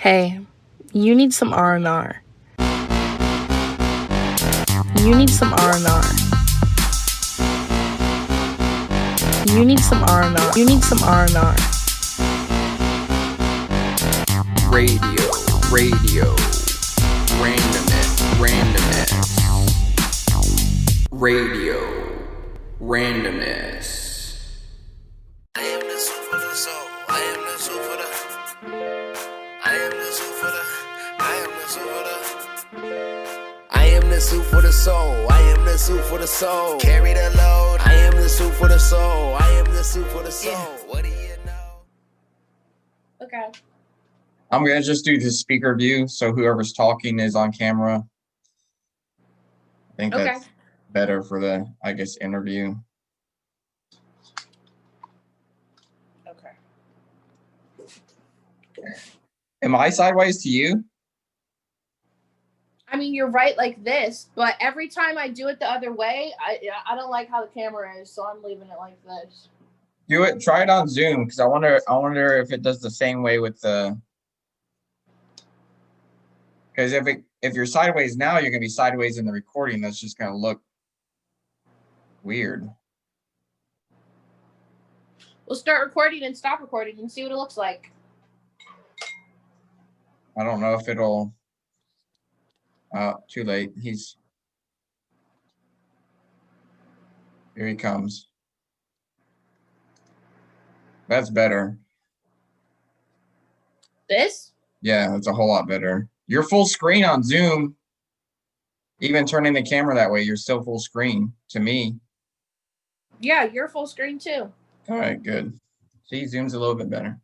Hey, you need some R&R. You need some R&R. You need some R&R. You need some R&R. Radio, randomness, radio, randomness. I am the soup for the soul. I am the soup for the. I am the soup for the. I am the soup for the. I am the soup for the soul. I am the soup for the soul. Carry the load. I am the soup for the soul. I am the soup for the soul. What do you know? Okay. I'm going to just do the speaker view, so whoever's talking is on camera. I think that's better for the, interview. Okay. Am I sideways to you? I mean, you're right like this, but every time I do it the other way, I don't like how the camera is, so I'm leaving it like this. Do it. Try it on Zoom, because I wonder if it does the same way with the. Because if you're sideways now, you're gonna be sideways in the recording. That's just gonna look weird. We'll start recording and stop recording and see what it looks like. I don't know if it'll. Too late. Here he comes. That's better. This? Yeah, that's a whole lot better. You're full screen on Zoom. Even turning the camera that way, you're still full screen to me. Yeah, you're full screen too. All right, good. See, Zoom's a little bit better.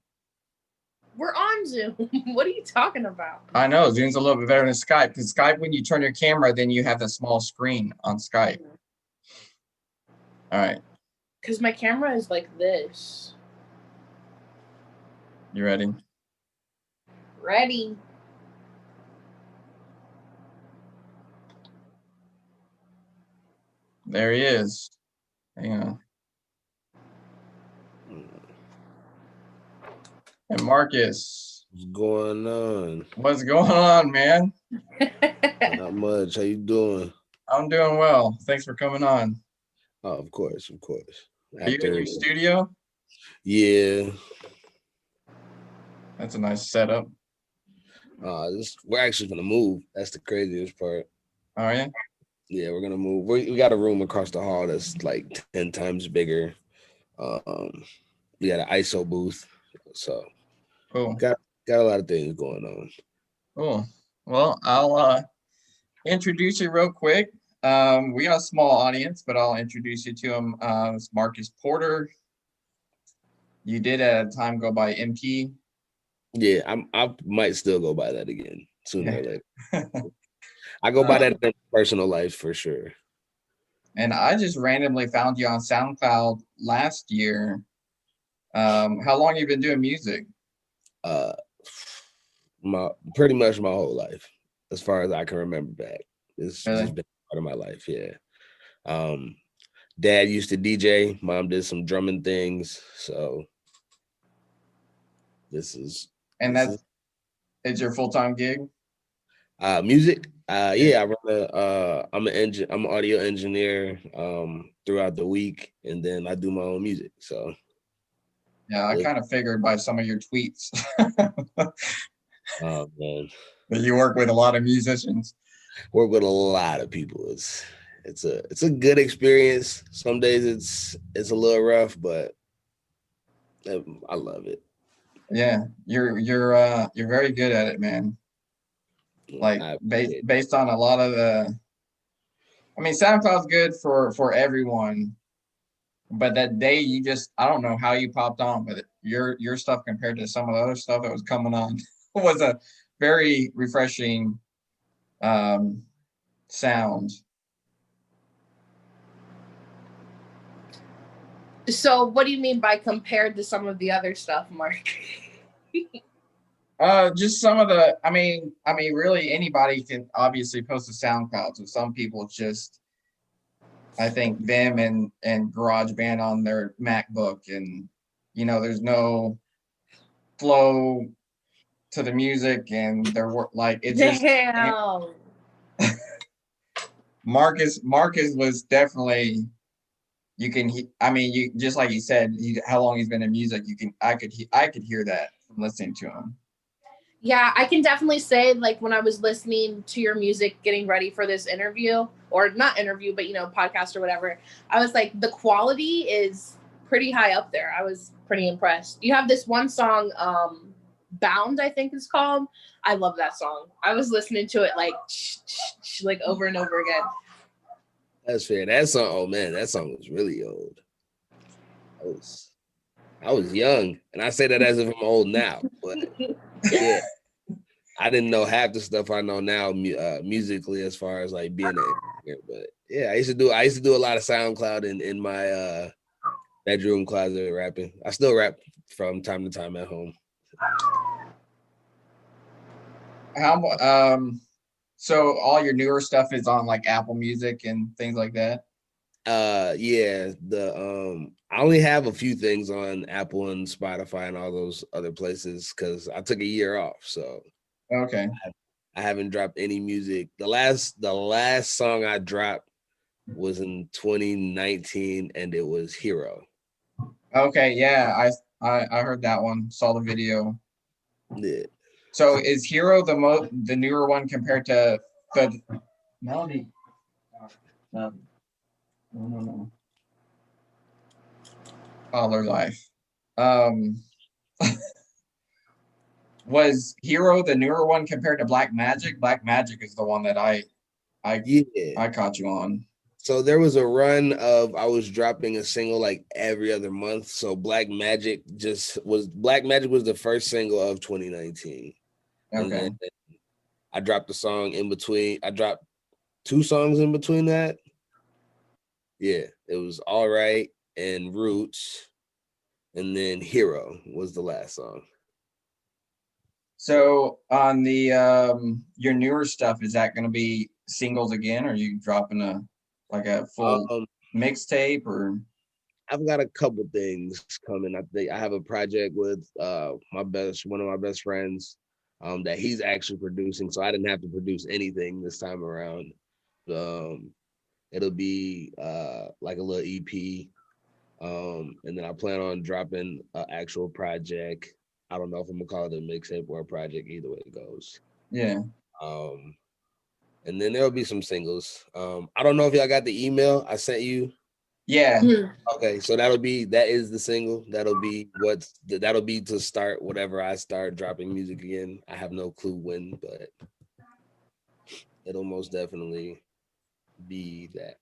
We're on Zoom. What are you talking about? I know, Zoom's a little bit better than Skype, because Skype, when you turn your camera, then you have the small screen on Skype. All right. Because my camera is like this. You ready? Ready. There he is. Hang on. And Marcus. What's going on? What's going on, man? Not much. How you doing? I'm doing well. Thanks for coming on. Oh, of course. Are you in your studio? Yeah. That's a nice setup. We're actually gonna move. That's the craziest part. Are you? Yeah, we're gonna move. We got a room across the hall that's like 10 times bigger. We got an ISO booth, so Cool. Got a lot of things going on. Cool. Well, I'll introduce you real quick. We got a small audience, but I'll introduce you to him. It's Marcus Porter. You did at a time go by MP. Yeah, I might still go by that again sooner or later. I go by that in personal life for sure. And I just randomly found you on SoundCloud last year. How long have you been doing music? Pretty much my whole life, as far as I can remember back. It's Really? just been part of my life, yeah. Dad used to DJ, mom did some drumming things, so it's your full-time gig? Music. Yeah, I'm an audio engineer throughout the week, and then I do my own music. So yeah, I kind of figured by some of your tweets. Oh man. That you work with a lot of musicians. Work with a lot of people. It's a good experience. Some days it's a little rough, but I love it. Yeah, you're very good at it, man. Like based on a lot of SoundCloud's good for everyone, but that day I don't know how you popped on, but your stuff compared to some of the other stuff that was coming on was a very refreshing sound. So what do you mean by compared to some of the other stuff, Mark? Just some of the, really anybody can obviously post a SoundCloud. So some people just, I think them and GarageBand on their MacBook, and there's no flow to the music and their work. Like it's just Damn. Marcus was definitely I mean, you just like you said, how long he's been in music, I could hear that from listening to him. Yeah, I can definitely say, like, when I was listening to your music, getting ready for this interview, or not interview, but, you know, podcast or whatever, I was like, the quality is pretty high up there. I was pretty impressed. You have this one song, Bound, I think it's called. I love that song. I was listening to it like over and over again. That's fair. That song, oh man, that song was really old. I was young, and I say that as if I'm old now, but yeah, I didn't know half the stuff I know now musically as far as like being an but yeah, I used to do a lot of SoundCloud in my bedroom closet rapping. I still rap from time to time at home. So all your newer stuff is on like Apple Music and things like that? Yeah, I only have a few things on Apple and Spotify and all those other places because I took a year off. So okay. I haven't dropped any music. The last song I dropped was in 2019 and it was Hero. Okay, yeah, I heard that one, saw the video. Yeah. So is Hero the newer one compared to the Melody? No. Father Life. Was Hero the newer one compared to Black Magic? Black Magic is the one that I caught you on. So there was a run of I was dropping a single like every other month. So Black Magic was the first single of 2019. Okay. And then I dropped a song in between. I dropped 2 songs in between that. Yeah, it was All Right and Roots. And then Hero was the last song. So on the your newer stuff, is that going to be singles again, or are you dropping a full mixtape? Or I've got a couple things coming. I think I have a project with one of my best friends that he's actually producing, so I didn't have to produce anything this time around. It'll be like a little EP, and then I plan on dropping an actual project. I don't know if I'm gonna call it a mixtape or a project. Either way it goes. Yeah. And then there'll be some singles. I don't know if y'all got the email I sent you. Yeah. Okay, so that is the single. That'll be to start whatever I start dropping music again. I have no clue when, but it'll most definitely be that.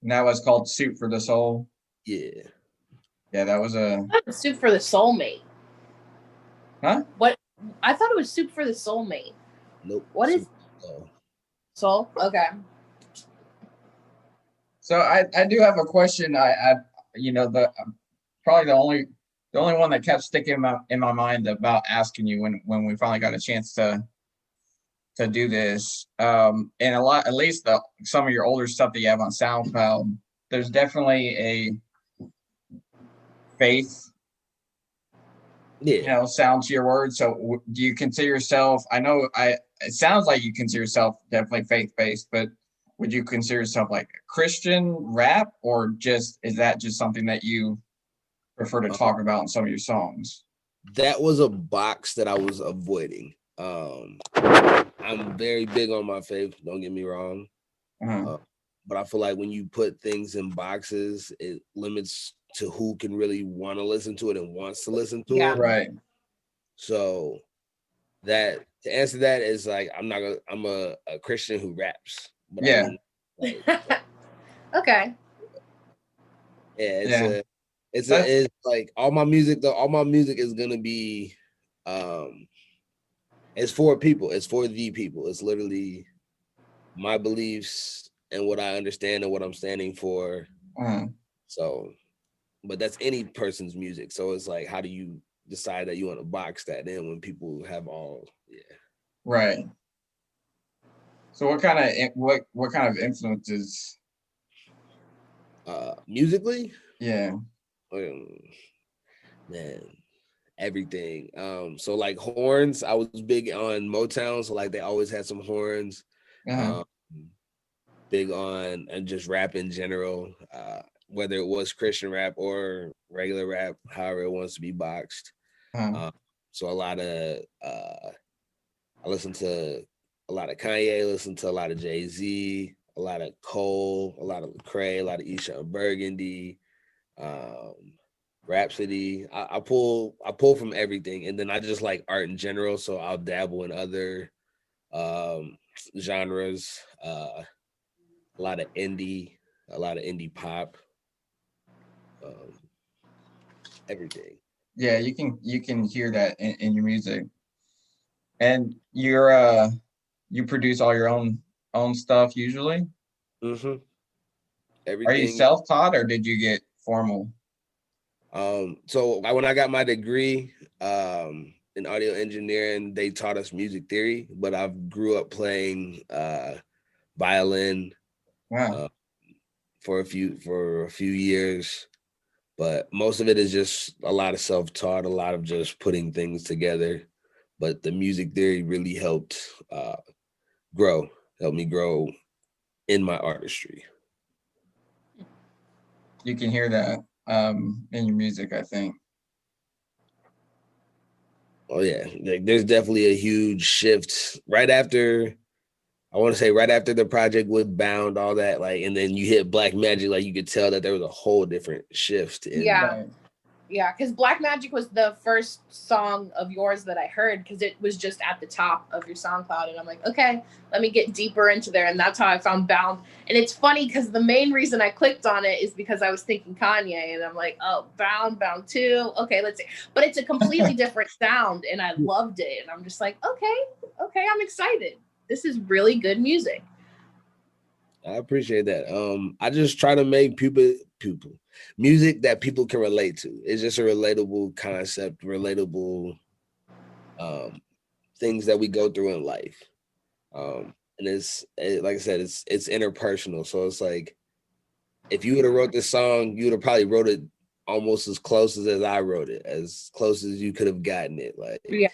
And that was called Soup for the Soul. Yeah. Yeah, that was Soup for the Soulmate. Huh? What? I thought it was Soup for the Soulmate. Nope. What is Soul? Okay. So I do have a question. I probably the only one that kept sticking in my mind about asking you when we finally got a chance to do this. And a lot, at least some of your older stuff that you have on SoundCloud, there's definitely a faith, sound to your words. So do you consider yourself, it sounds like you consider yourself definitely faith-based, but would you consider yourself like a Christian rap, or is that just something that you prefer to talk about in some of your songs? That was a box that I was avoiding. I'm very big on my faith, don't get me wrong. But I feel like when you put things in boxes, it limits to who can really want to listen to it and wants to listen to it. Right. So to answer that is like, I'm a Christian who raps. But yeah. Okay. Yeah, it's like all my music is gonna be it's for people, it's for the people. It's literally my beliefs and what I understand and what I'm standing for. So, but that's any person's music. So it's like, how do you decide that you want to box that in when people have all right. So what kind of influences? Musically? Yeah. Man, everything. So like horns, I was big on Motown, so like they always had some horns. Uh-huh. Big on and just rap in general, whether it was Christian rap or regular rap, however it wants to be boxed. Uh-huh. So a lot of I listen to a lot of Kanye, listen to a lot of Jay-Z, a lot of Cole, a lot of Lecrae, a lot of Isha Burgundy, Rhapsody. I pull from everything, and then I just like art in general, so I'll dabble in other genres. A lot of indie pop, everything. Yeah, you can hear that in your music. And you produce all your own stuff usually? Mm-hmm. Are you Everything. self-taught or did you get formal? So when I got my degree in audio engineering, they taught us music theory, but I grew up playing violin Wow. for a few years, but most of it is just a lot of self-taught, a lot of just putting things together. But the music theory really helped me grow in my artistry. You can hear that in your music, I think. Oh yeah, like there's definitely a huge shift right after. I want to say right after the project with Bound, all that, like, and then you hit Black Magic, like you could tell that there was a whole different shift in. Yeah. Yeah, because Black Magic was the first song of yours that I heard because it was just at the top of your SoundCloud. And I'm like, okay, let me get deeper into there. And that's how I found Bound. And it's funny because the main reason I clicked on it is because I was thinking Kanye. And I'm like, oh, Bound 2. Okay, let's see. But it's a completely different sound. And I loved it. And I'm just like, okay, I'm excited. This is really good music. I appreciate that. I just try to make people music that people can relate to. It's just a relatable concept, relatable things that we go through in life. And like I said, it's interpersonal. So it's like if you would have wrote this song, you would have probably wrote it almost as close as I wrote it, as close as you could have gotten it. Like, yeah.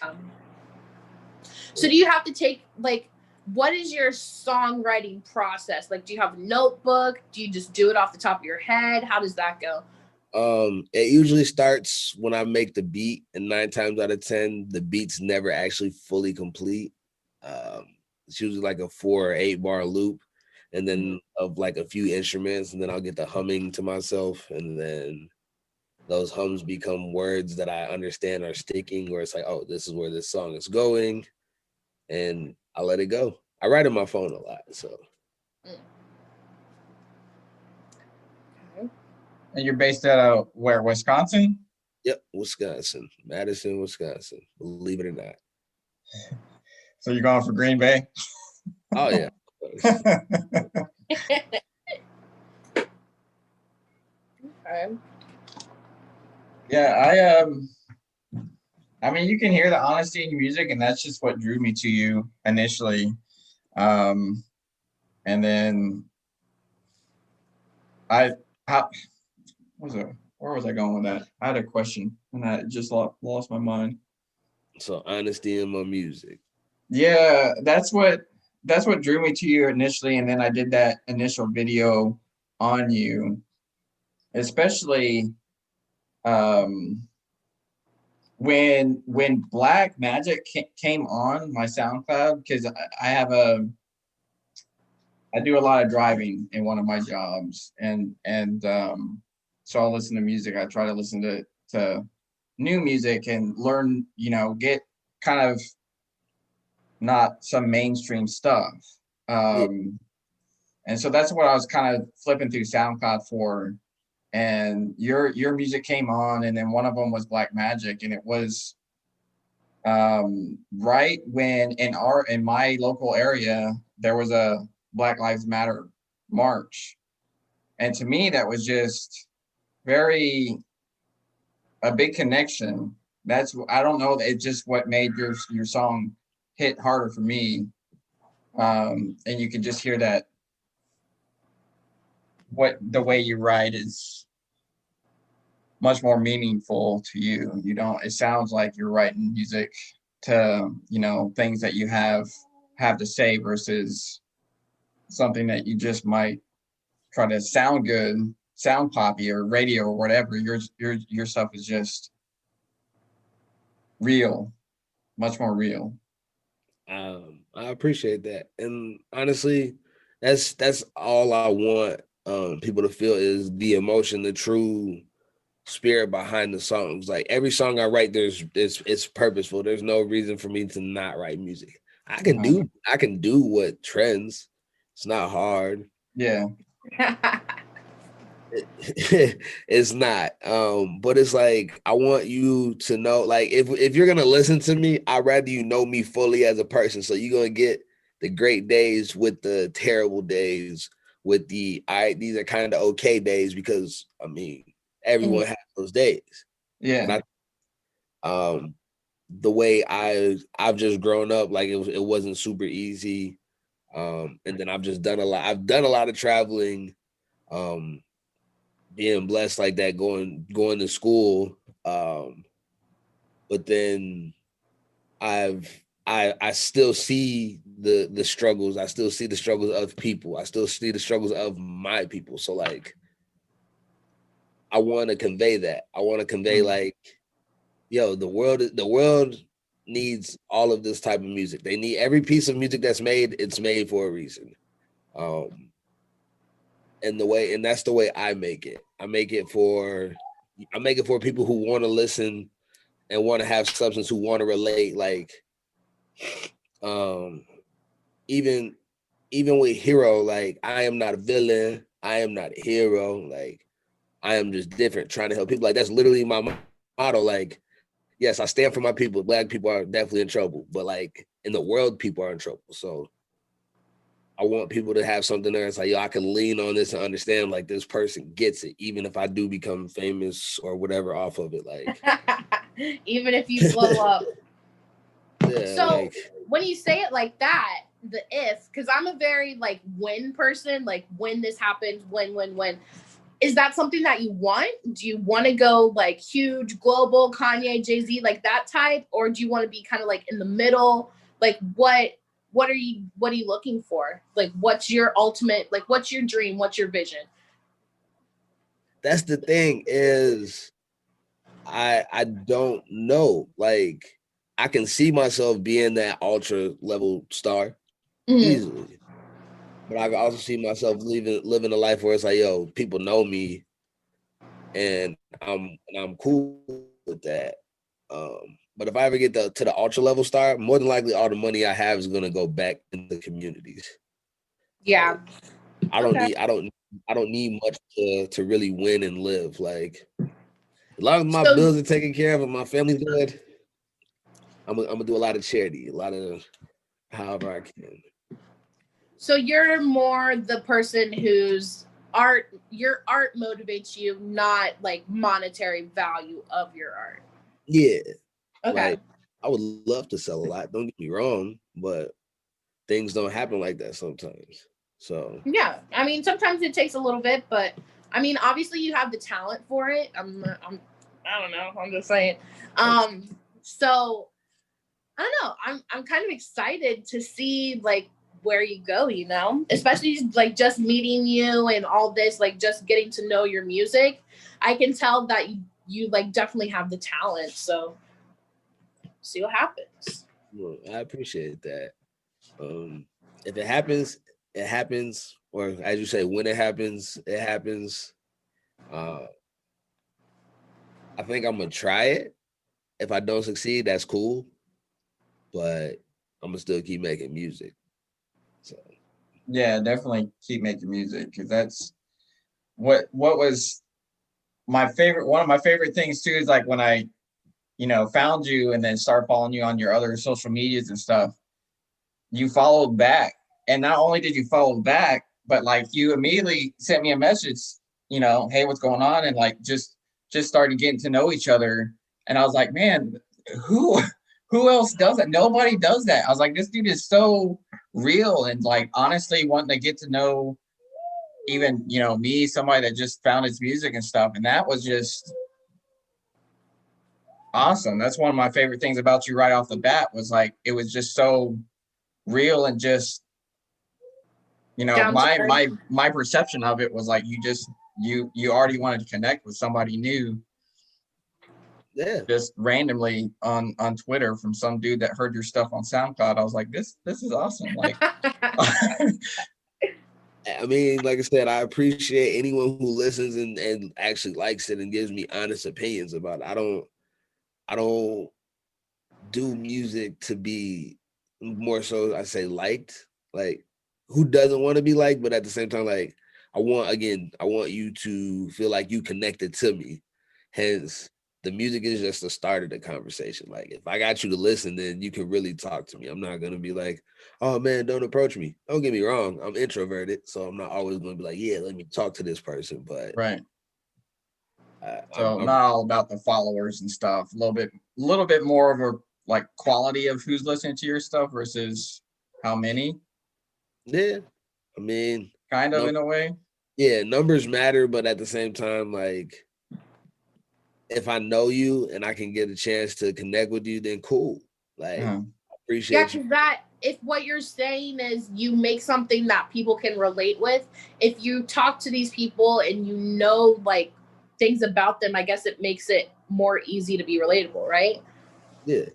So do you have to take like, what is your songwriting process? Like, do you have a notebook? Do you just do it off the top of your head? How does that go? It usually starts when I make the beat, and 9 times out of 10, the beat's never actually fully complete. It's usually like a 4 or 8 bar loop, and then of like a few instruments, and then I'll get the humming to myself, and then those hums become words that I understand are sticking, where it's like, oh, this is where this song is going, and I let it go. I write on my phone a lot, so. And you're based out of where, Wisconsin? Yep, Wisconsin, Madison, Wisconsin. Believe it or not. So you're going for Green Bay? Oh yeah. Okay. Yeah, I mean, you can hear the honesty in your music, and that's just what drew me to you initially. And then where was I going with that? I had a question, and I just lost my mind. So honesty in my music. Yeah, that's what drew me to you initially, and then I did that initial video on you, especially when Black Magic came on my SoundCloud, because I do a lot of driving in one of my jobs, and so I'll listen to music. I try to listen to new music and learn, get kind of not some mainstream stuff. And so that's what I was kind of flipping through SoundCloud for. And your music came on, and then one of them was Black Magic, and it was right when in my local area there was a Black Lives Matter march, and to me that was just a big connection. I don't know, it's just what made your song hit harder for me, and you can just hear that the way you write is much more meaningful to you. You don't, it sounds like you're writing music to, you know, things that you have to say versus something that you just might try to sound good, sound poppy or radio or whatever. Your stuff is just real, much more real. I appreciate that, and honestly, that's all I want people to feel is the emotion, the true spirit behind the songs. Like every song I write, it's purposeful. There's no reason for me to not write music. I can do what trends. It's not hard. Yeah. It's not. But it's like I want you to know, like if you're gonna listen to me, I'd rather you know me fully as a person. So you're gonna get the great days with the terrible days, with the these are kind of okay days, because I mean everyone has those days. Yeah. And the way I've just grown up, like it wasn't super easy. And then I've done a lot of traveling, being blessed like that, going to school. But then I still see the struggles. I still see the struggles of people. I still see the struggles of my people. So like, I want to convey that. I want to convey like, yo, the world needs all of this type of music. They need every piece of music that's made. It's made for a reason. And that's the way I make it. I make it for people who want to listen and want to have substance, who want to relate. Like, even with hero, like I am not a villain. I am not a hero. Like I am just different, trying to help people. Like that's literally my motto. Like, yes, I stand for my people. Black people are definitely in trouble, but like in the world, people are in trouble. So I want people to have something there. It's like, yo, I can lean on this and understand like this person gets it, even if I do become famous or whatever off of it. Like, even if you blow up. Yeah, so like, when you say it like that, the if, because I'm a very like when person, like when this happens, when. Is that something that you want? Do you want to go like huge, global, Kanye, Jay-Z, like that type? Or do you want to be kind of like in the middle? Like what are you looking for? Like what's your ultimate, like what's your dream? What's your vision? That's the thing is I don't know. Like I can see myself being that ultra level star easily. But I can also see myself living a life where it's like, yo, people know me, and I'm cool with that. But if I ever get to the ultra level star, more than likely all the money I have is gonna go back in the communities. Yeah, I don't need much to really win and live. Like as long as my bills are taken care of and my family's good, I'm gonna do a lot of charity, a lot of however I can. So you're more the person whose your art motivates you, not like monetary value of your art. Yeah. Okay. Like, I would love to sell a lot. Don't get me wrong, but things don't happen like that sometimes. So yeah, I mean, sometimes it takes a little bit, but I mean, obviously you have the talent for it. I don't know. I'm just saying. So I don't know. I'm kind of excited to see like where you go, you know, especially like just meeting you and all this, like just getting to know your music. I can tell that you like definitely have the talent. So see what happens. Well, I appreciate that. If it happens, it happens. Or as you say, when it happens, it happens. I think I'm gonna try it. If I don't succeed, that's cool. But I'm gonna still keep making music. So yeah, definitely keep making music, because that's what was my favorite. One of my favorite things too is like when I, found you and then started following you on your other social medias and stuff. You followed back, and not only did you follow back, but like you immediately sent me a message. Hey, what's going on? And like just started getting to know each other. And I was like, man, who else does that? Nobody does that. I was like, this dude is so real, and like honestly wanting to get to know even me, somebody that just found his music and stuff. And that was just awesome. That's one of my favorite things about you right off the bat was like, it was just so real and just, you know, Down to earth. my perception of it was like, you already wanted to connect with somebody new. Yeah. Just randomly on Twitter from some dude that heard your stuff on SoundCloud. I was like, this is awesome. Like, I mean, like I said, I appreciate anyone who listens and actually likes it and gives me honest opinions about it. I don't do music to be more so, I say, liked. Like, who doesn't want to be liked? But at the same time, like, I want you to feel like you connected to me. Hence, the music is just the start of the conversation. Like, if I got you to listen, then you can really talk to me. I'm not gonna be like, oh man, don't approach me. Don't get me wrong, I'm introverted, so I'm not always gonna be like, yeah, let me talk to this person. But right. So not all about the followers and stuff. A little bit more of a like quality of who's listening to your stuff versus how many. Yeah, I mean, kind of in a way. Yeah, numbers matter, but at the same time, like, if I know you and I can get a chance to connect with you, then cool. Like, I appreciate you. That if what you're saying is you make something that people can relate with, if you talk to these people and you know like things about them, I guess it makes it more easy to be relatable, right? Yeah.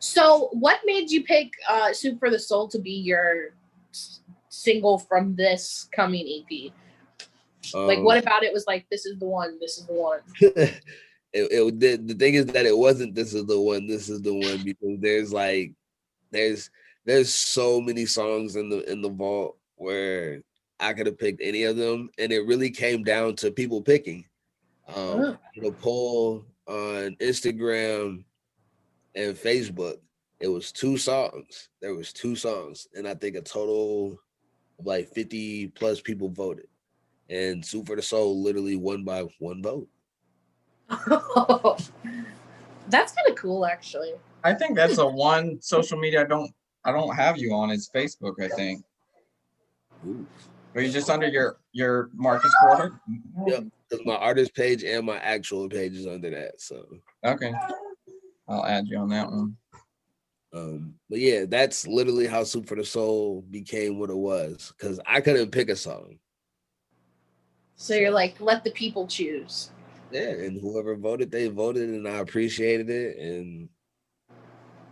So what made you pick Soup for the Soul to be your single from this coming EP? Like, what about it was like, this is the one, this is the one? The thing is that it wasn't this is the one, because there's so many songs in the vault where I could have picked any of them, and it really came down to people picking. The poll on Instagram and Facebook, it was 2 songs. There was 2 songs, and I think a total of like 50 plus people voted. And Soup for the Soul literally won by 1 vote. Oh, that's kind of cool, actually. I think that's the one social media I don't have you on is Facebook, I think. Ooh. Are you just under your Marcus Porter? Yep, because my artist page and my actual page is under that. So okay, I'll add you on that one. But yeah, that's literally how Soup for the Soul became what it was, because I couldn't pick a song. So you're like, let the people choose. Yeah, and whoever voted, they voted, and I appreciated it. And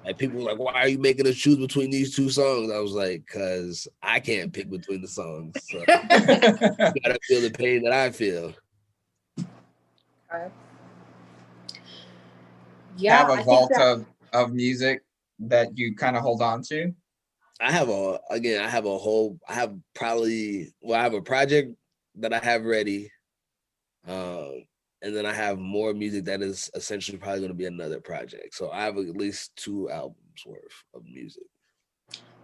like, people were like, why are you making us choose between these 2 songs? I was like, because I can't pick between the songs. So you gotta feel the pain that I feel. Okay. Yeah, have a vault of music that you kind of hold on to? I have a project that I have ready. And then I have more music that is essentially probably going to be another project. So I have at least 2 albums worth of music.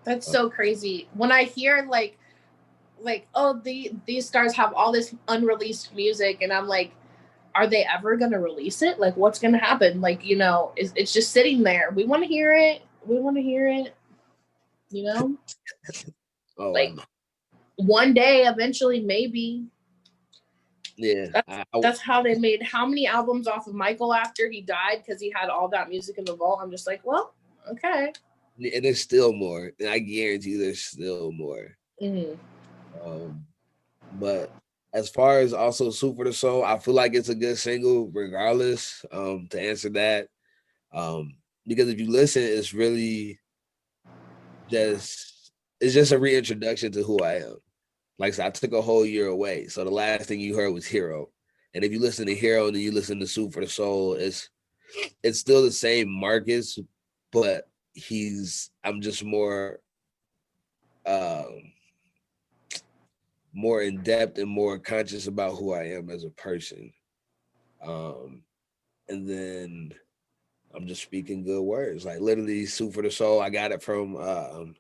That's so crazy. When I hear like, oh, these stars have all this unreleased music, and I'm like, are they ever going to release it? Like, what's going to happen? Like, you know, it's just sitting there. We want to hear it. You know? Oh, like, one day, eventually, maybe. Yeah. That's how they made how many albums off of Michael after he died, because he had all that music in the vault. I'm just like, well, okay. And there's still more. And I guarantee there's still more. Mm-hmm. But as far as also Soup for the Soul, I feel like it's a good single regardless, to answer that. Because if you listen, it's really just a reintroduction to who I am. Like I said, I took a whole year away. So the last thing you heard was Hero. And if you listen to Hero and then you listen to Soup for the Soul, it's still the same Marcus, but I'm just more in depth and more conscious about who I am as a person. And then I'm just speaking good words. Like literally Soup for the Soul, I got it from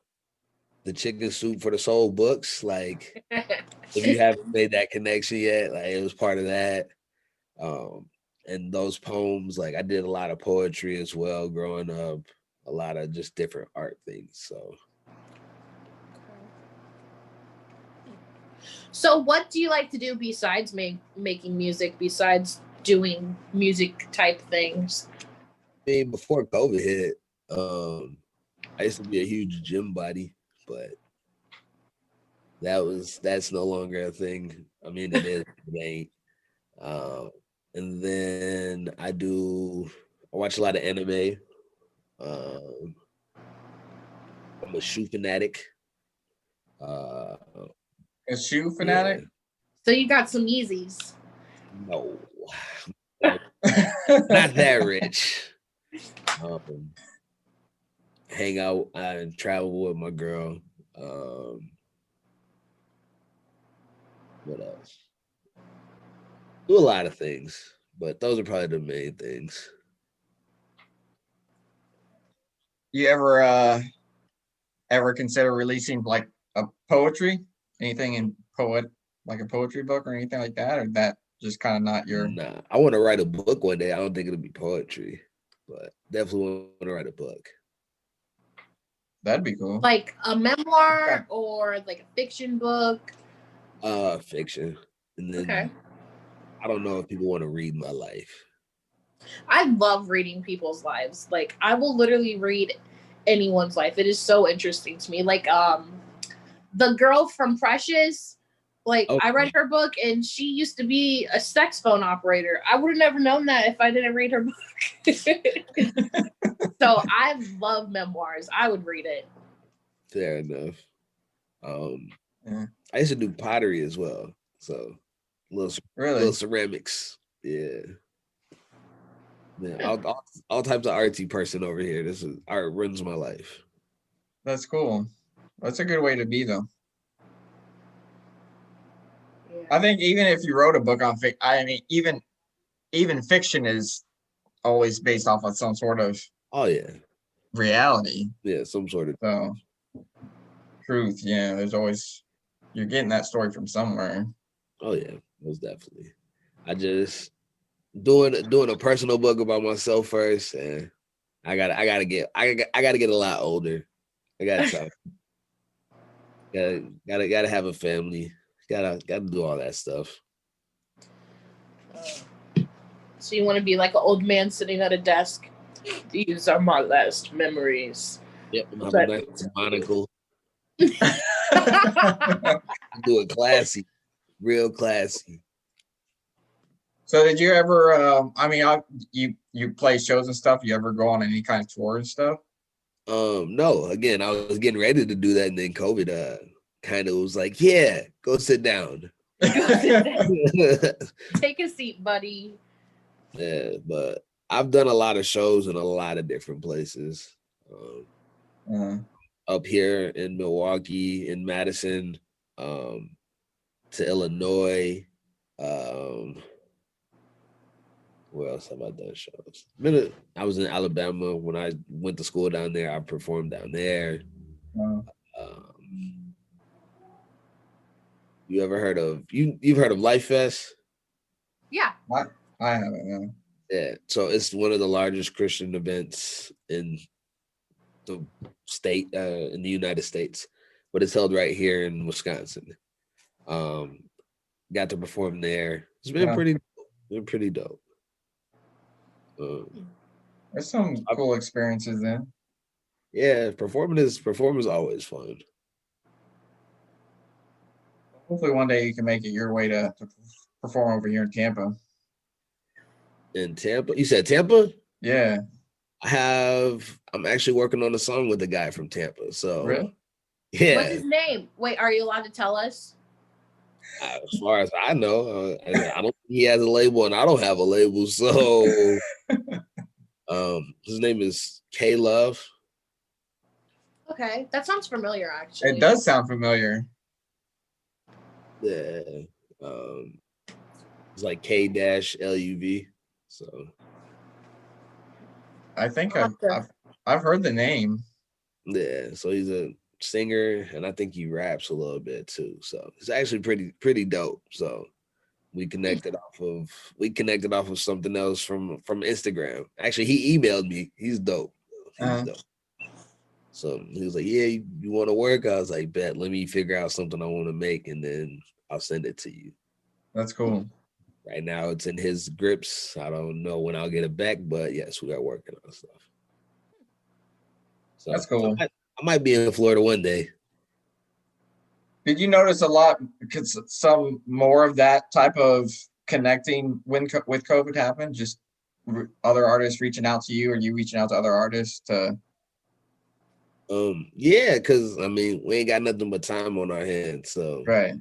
the Chicken Soup for the Soul books. Like, if you haven't made that connection yet, like it was part of that. And those poems, like I did a lot of poetry as well growing up, a lot of just different art things. So what do you like to do besides making music, besides doing music type things? I mean, before COVID hit, I used to be a huge gym buddy, but that's no longer a thing. I mean, it is, it ain't. And then I watch a lot of anime. I'm a shoe fanatic. A shoe fanatic? So you got some Yeezys. No, not that rich. Hang out and travel with my girl. What else? Do a lot of things, but those are probably the main things. You ever consider releasing like a poetry? Anything in like a poetry book or anything like that? Or that just kind of not your... Nah, I want to write a book one day. I don't think it'll be poetry, but definitely want to write a book. That'd be cool. Like a memoir or like a fiction book? Fiction. And then Okay. I don't know if people want to read my life. I love reading people's lives. Like I will literally read anyone's life. It is so interesting to me. Like the girl from Precious, like I read her book and she used to be a sex phone operator. I would have never known that if I didn't read her book. So I love memoirs. I would read it. Fair enough. I used to do pottery as well. So little ceramics. Yeah. Man, all types of artsy person over here. This is art runs my life. That's cool. That's a good way to be, though. Yeah. I think even if you wrote a book on fiction, I mean, even fiction is always based off of some sort of reality. Yeah, some sort of truth. Yeah, there's always, you're getting that story from somewhere. Oh yeah, most definitely. I just doing a personal book about myself first, and I gotta get a lot older. I gotta talk. gotta have a family. Gotta do all that stuff. So you want to be like an old man sitting at a desk? These are my last memories. Yep, have a nice monocle. Do it classy, real classy. So did you ever? You play shows and stuff. You ever go on any kind of tour and stuff? No. Again, I was getting ready to do that, and then COVID kind of was like, "Yeah, go sit down." Take a seat, buddy. Yeah, but I've done a lot of shows in a lot of different places. Up here in Milwaukee, in Madison, to Illinois. Where else have I done shows? I was in Alabama when I went to school down there. I performed down there. You ever heard of you've heard of Lifest? Yeah. I haven't. Yeah. So it's one of the largest Christian events in the state, in the United States, but it's held right here in Wisconsin. Got to perform there. It's been pretty dope. There's some cool experiences then. Yeah, performing is always fun. Hopefully one day you can make it your way to perform over here in Tampa. In Tampa? You said Tampa? Yeah. I'm actually working on a song with a guy from Tampa. So really? Yeah. What's his name? Wait, are you allowed to tell us? As far as I know, I don't think he has a label and I don't have a label. So his name is K Love. Okay, that sounds familiar actually. It does sound familiar. Yeah. It's like K-LUV. So I think I've heard the name. Yeah, so he's a singer and I think he raps a little bit too. So it's actually pretty dope. So we connected off of something else from Instagram. Actually, he emailed me. He's dope. He's dope. So he was like, "Yeah, you want to work?" I was like, "Bet. Let me figure out something I want to make, and then I'll send it to you." That's cool. right now it's in his grips. I don't know when I'll get it back, but yes, we are working on stuff. So That's cool. I might be in Florida one day. Did you notice a lot, because some more of that type of connecting when with COVID happened? Just other artists reaching out to you, or you reaching out to other artists to? Yeah, because I mean, we ain't got nothing but time on our hands, so Right.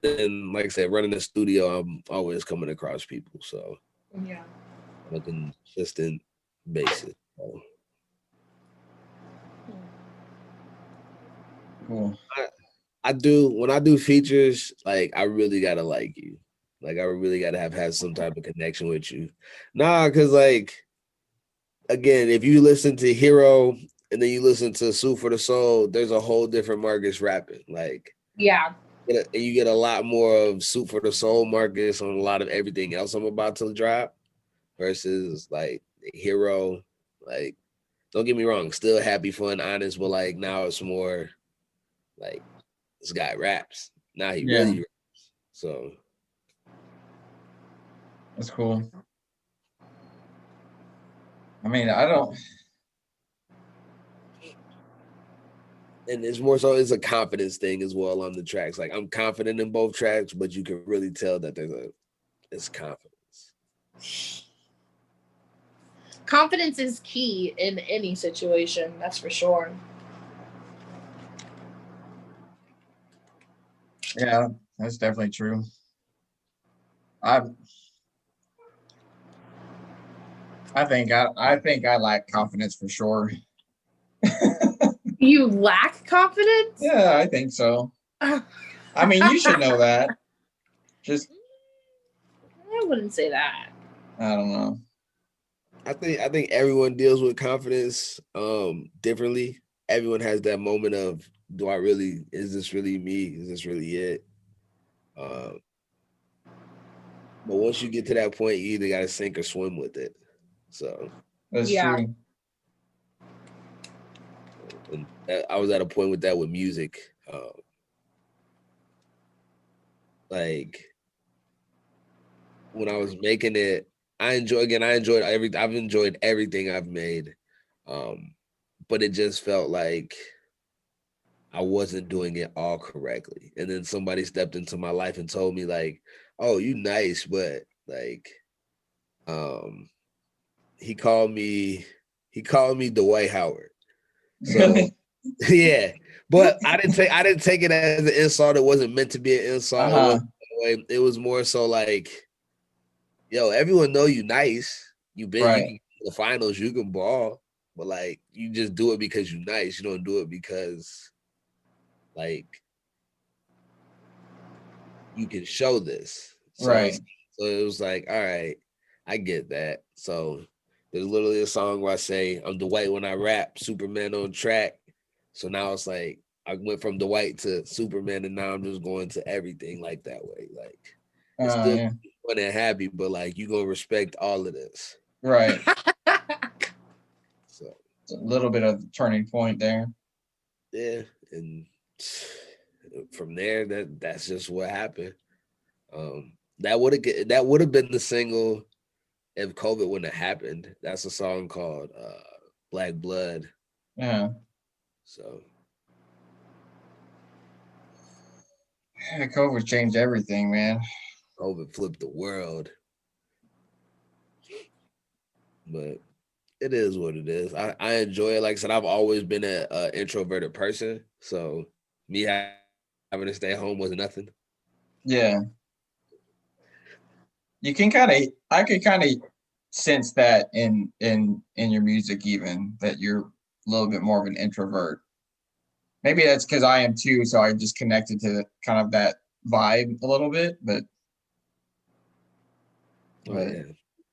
And like I said, running the studio, I'm always coming across people, so Yeah. on a consistent basis. So. Cool. I do when I do features, like I really gotta like you. Like I really gotta have had some type of connection with you. Nah, cause like again, if you listen to Hero and then you listen to Sue for the Soul, there's a whole different Marcus rapping. Like Yeah. you get a lot more of Sue for the Soul Marcus on a lot of everything else I'm about to drop versus like Hero. Like, don't get me wrong, still happy, fun, honest, but like now it's more like this guy raps. Now he really raps. So that's cool. I mean, I don't. And it's more so it's a confidence thing as well on the tracks. Like I'm confident in both tracks, but you can really tell that it's confidence. Confidence is key in any situation, that's for sure. Yeah, that's definitely true. I think I lack confidence for sure. You lack confidence? Yeah, I think so. I mean, you should know that. Just I wouldn't say that. I don't know. I think everyone deals with confidence differently. Everyone has that moment of, is this really me? Is this really it? But once you get to that point, you either gotta sink or swim with it. So That's true. And I was at a point with that with music. Like when I was making it, I've enjoyed everything I've made. But it just felt like I wasn't doing it all correctly. And then somebody stepped into my life and told me like, oh, you nice, but like he called me Dwight Howard. So Really? yeah. But I didn't take it as an insult. It wasn't meant to be an insult. It was more so like, yo, everyone know you nice. You can get to the finals, you can ball, but like you just do it because you nice. You don't do it because like you can show this. So it was like, all right, I get that. So there's literally a song where I say I'm Dwight when I rap, Superman on track. So now it's like I went from Dwight to Superman, and now I'm just going to everything like that way. Like it's still fun and happy, but like you gonna respect all of this. Right. So it's a little bit of a turning point there. Yeah, and from there, that's just what happened. That would have been the single if COVID wouldn't have happened. That's a song called Black Blood. Yeah. So COVID changed everything, man. COVID flipped the world. But it is what it is. I enjoy it. Like I said, I've always been an introverted person. So me having to stay home was nothing. Yeah. I can kind of sense that in your music, even that you're a little bit more of an introvert. Maybe that's because I am too, so I just connected to kind of that vibe a little bit, but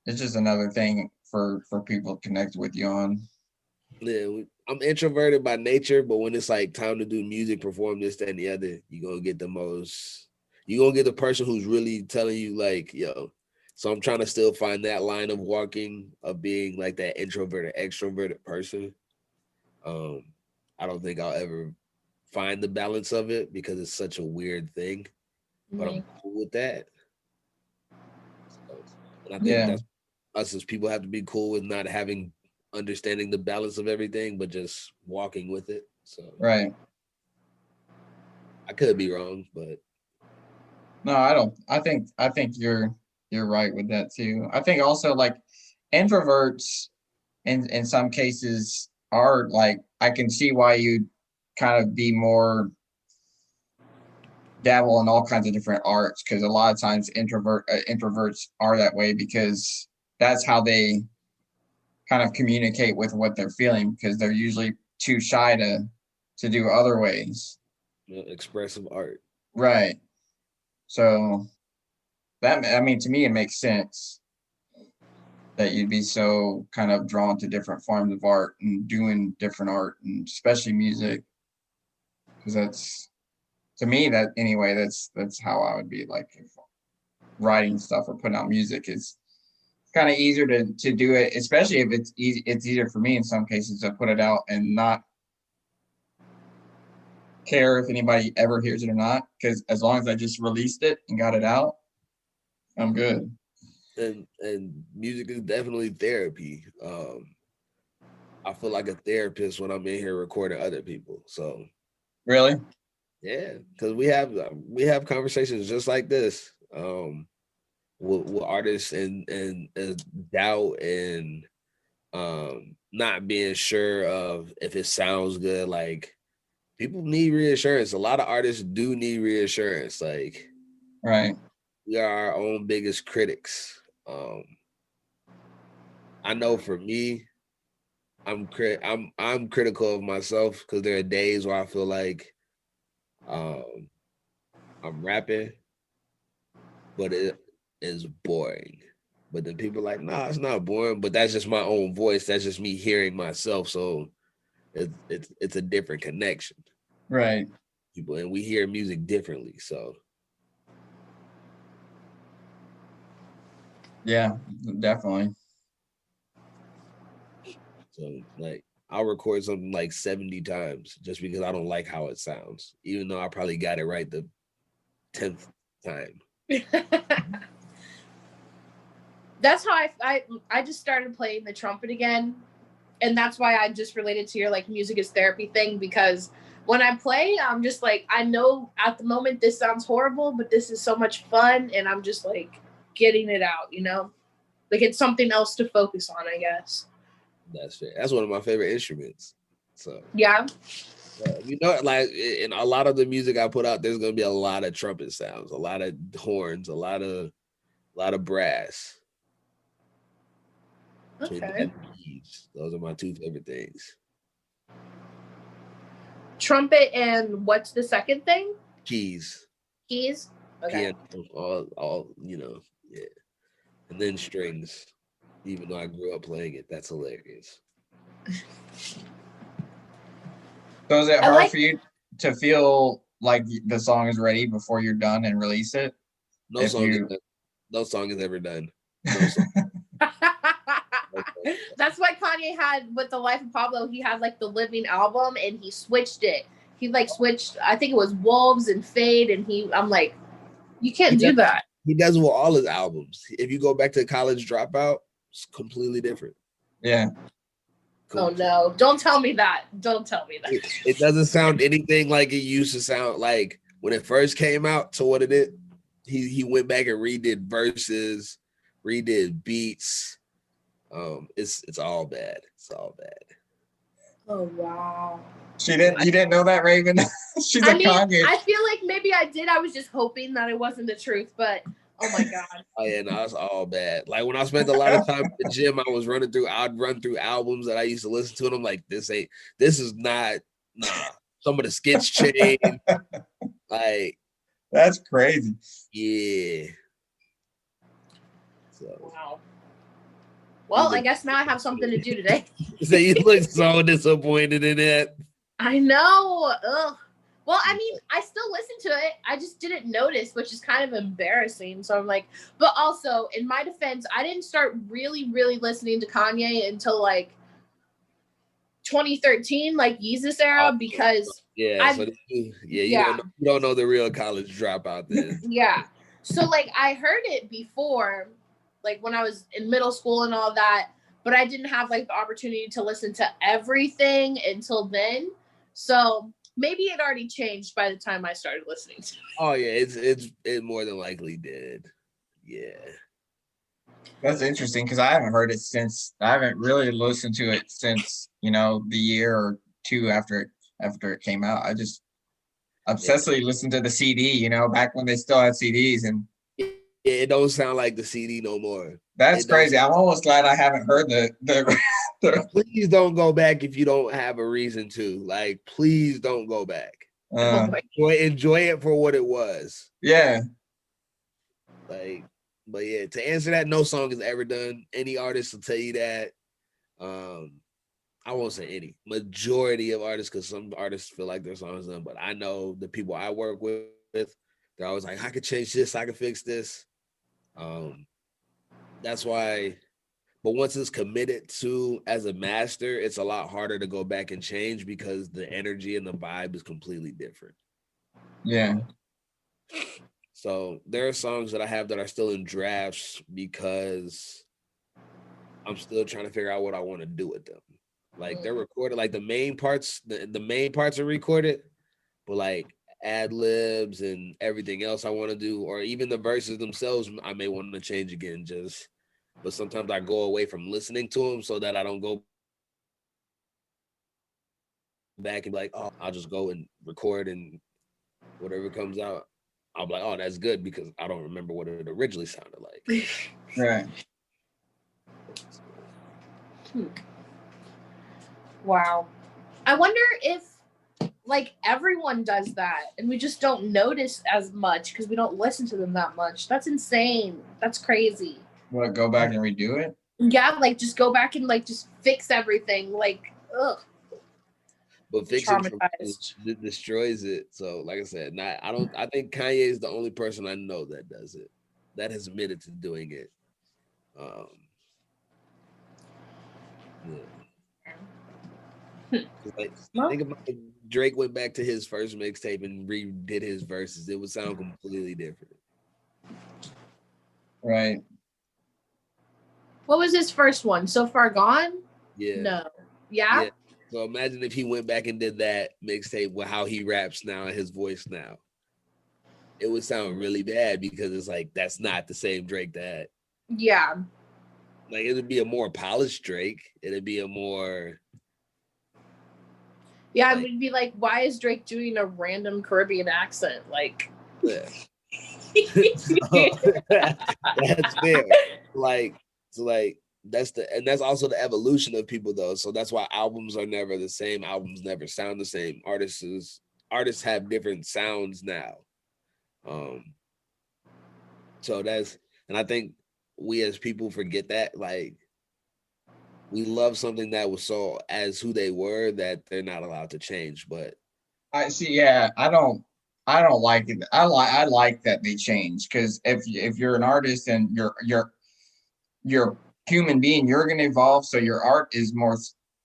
it's just another thing for people to connect with you on. Yeah, I'm introverted by nature, but when it's like time to do music, perform this, that, and the other, you're gonna get the person who's really telling you like, yo. So I'm trying to still find that line of walking of being like that introverted, extroverted person. I don't think I'll ever find the balance of it because it's such a weird thing, but I'm cool with that. And I think that's us as people have to be cool with not understanding the balance of everything, but just walking with it. So right. I could be wrong, but No, I don't. I think you're right with that too. I think also like introverts in some cases are like, I can see why you'd kind of be more dabble in all kinds of different arts, because a lot of times introverts are that way because that's how they kind of communicate with what they're feeling, because they're usually too shy to do other ways. Expressive art. Right. So that, I mean, to me, it makes sense that you'd be so kind of drawn to different forms of art and doing different art, and especially music, because that's, to me, that anyway, that's how I would be, like, if writing stuff or putting out music is kind of easier to do it, especially if it's easier for me in some cases to put it out and not care if anybody ever hears it or not, because as long as I just released it and got it out, I'm good. And music is definitely therapy. I feel like a therapist when I'm in here recording other people. So Really? yeah, because we have conversations just like this with artists and doubt and not being sure of if it sounds good. Like, people need reassurance. A lot of artists do need reassurance. Like, Right. we are our own biggest critics. I know for me, I'm critical of myself because there are days where I feel like I'm rapping, but it is boring. But then people are like, nah, it's not boring. But that's just my own voice. That's just me hearing myself. So it's a different connection. Right. People, and we hear music differently. So yeah, definitely. So like, I'll record something like 70 times just because I don't like how it sounds, even though I probably got it right the 10th time. That's how I just started playing the trumpet again. And that's why I just related to your like music is therapy thing, because when I play, I'm just like, I know at the moment this sounds horrible, but this is so much fun. And I'm just like getting it out, you know, like it's something else to focus on, I guess. That's fair. That's one of my favorite instruments. So yeah, you know, like in a lot of the music I put out, there's gonna be a lot of trumpet sounds, a lot of horns, a lot of brass. okay. Those are my two favorite things. Trumpet and what's the second thing? Keys. Okay. Piano, all you know, yeah. And then strings. Even though I grew up playing it, that's hilarious. So is it hard for you to feel like the song is ready before you're done and release it? No song is ever done. No song. That's why Kanye had with the Life of Pablo, he had like the living album and he switched it. He like switched, I think it was Wolves and Fade, and I'm like, you can't do that. He does with all his albums. If you go back to College Dropout, it's completely different. Yeah. Oh no, don't tell me that. Don't tell me that. It doesn't sound anything like it used to sound like when it first came out to what it did. He went back and redid verses, redid beats. It's all bad. It's all bad. Oh wow. You didn't know that, Raven? She's Kanye. I feel like maybe I did. I was just hoping that it wasn't the truth, but oh my god. Oh yeah, no, it's all bad. Like when I spent a lot of time at the gym, I'd run through albums that I used to listen to, and I'm like, this is not some of the skits change. Like, that's crazy. Yeah. So wow. Well, I guess now I have something to do today. So you look so disappointed in it. I know. Ugh. Well, I mean, I still listen to it. I just didn't notice, which is kind of embarrassing. So I'm like, but also in my defense, I didn't start really, really listening to Kanye until like 2013, like Yeezus era, because you don't know the real College Dropout then. Yeah. So like I heard it before, like when I was in middle school and all that, but I didn't have like the opportunity to listen to everything until then. So maybe it already changed by the time I started listening to it. Oh yeah, it more than likely did. Yeah. That's interesting because I haven't heard it since. I haven't really listened to it since the year or two after it came out. I just obsessively listened to the CD. Back when they still had CDs, and it don't sound like the CD no more. That's crazy. I'm almost glad I haven't heard the Please don't go back if you don't have a reason to. Like, please don't go back. Enjoy it for what it was. Yeah. Like, but yeah, to answer that, no song is ever done. Any artist will tell you that. I won't say any. Majority of artists, because some artists feel like their song's done, but I know the people I work with, they're always like, I could change this, I could fix this. That's why, but once it's committed to as a master, it's a lot harder to go back and change because the energy and the vibe is completely different. Yeah. So there are songs that I have that are still in drafts because I'm still trying to figure out what I want to do with them. Like they're recorded, like the main parts, the main parts are recorded, but like ad libs and everything else I want to do, or even the verses themselves, I may want to change again. But sometimes I go away from listening to them so that I don't go back and be like, oh, I'll just go and record and whatever comes out, I'll be like, oh, that's good because I don't remember what it originally sounded like. Right. Wow. I wonder if like everyone does that and we just don't notice as much because we don't listen to them that much. That's insane. That's crazy. What, go back and redo it? Yeah, like just go back and like just fix everything. Like, ugh. But fixing it destroys it. So, like I said, I think Kanye is the only person I know that does it, that has admitted to doing it. Yeah. Like, think about if Drake went back to his first mixtape and redid his verses, it would sound completely different. Right. What was his first one? So Far Gone? Yeah. No. Yeah? So imagine if he went back and did that mixtape with how he raps now and his voice now. It would sound really bad because it's like, that's not the same Drake that. Yeah. Like, it would be a more polished Drake. It'd be a more. Yeah, like, it would be like, why is Drake doing a random Caribbean accent? Like. Yeah. That's fair. That's also the evolution of people though. So that's why albums are never the same. Albums never sound the same. Artists have different sounds now. So and I think we as people forget that, like, we love something that was so as who they were that they're not allowed to change. But I see. Yeah, I don't like it. I like that they change because if you're an artist and you're human being, you're going to evolve, so your art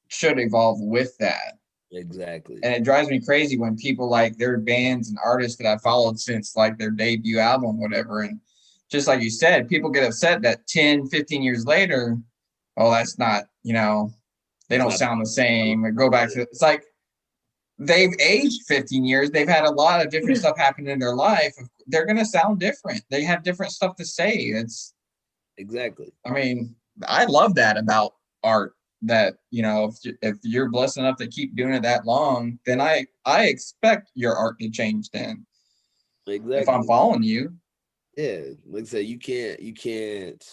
should evolve with that. Exactly. And it drives me crazy when people, like, there are bands and artists that I followed since like their debut album, whatever, and just like you said, people get upset that 10, 15 years later, oh, that's not, they don't sound the same, or go back to, it's like they've aged 15 years, they've had a lot of different stuff happen in their life, they're going to sound different, they have different stuff to say. It's exactly, I mean, I love that about art, that, if you're blessed enough to keep doing it that long, then I expect your art to change then. Exactly. If I'm following you. Yeah, like I said, you can't,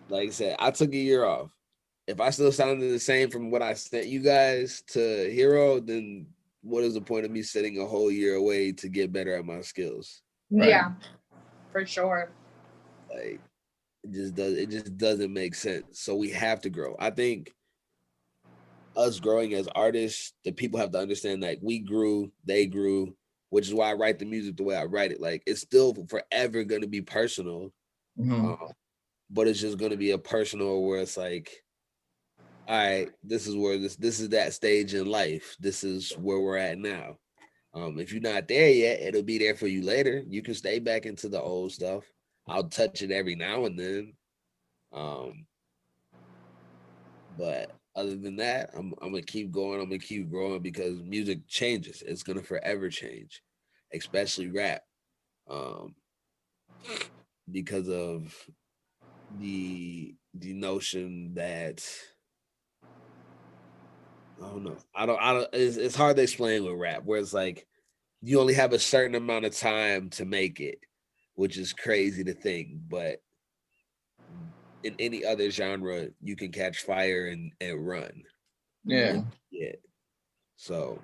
like I said, I took a year off. If I still sounded the same from what I sent you guys to Hero, then what is the point of me sitting a whole year away to get better at my skills? Right? Yeah, for sure. Like, it just doesn't make sense. So we have to grow. I think us growing as artists, the people have to understand that we grew, they grew, which is why I write the music the way I write it. Like, it's still forever going to be personal, but it's just going to be a personal where it's like, all right, this is that stage in life. This is where we're at now. If you're not there yet, it'll be there for you later. You can stay back into the old stuff. I'll touch it every now and then. But other than that, I'm gonna keep going. I'm gonna keep growing because music changes. It's gonna forever change, especially rap, because of the notion that I don't know. I don't. It's hard to explain with rap, where it's like you only have a certain amount of time to make it, which is crazy to think. But in any other genre, you can catch fire and run. Yeah. Yeah. So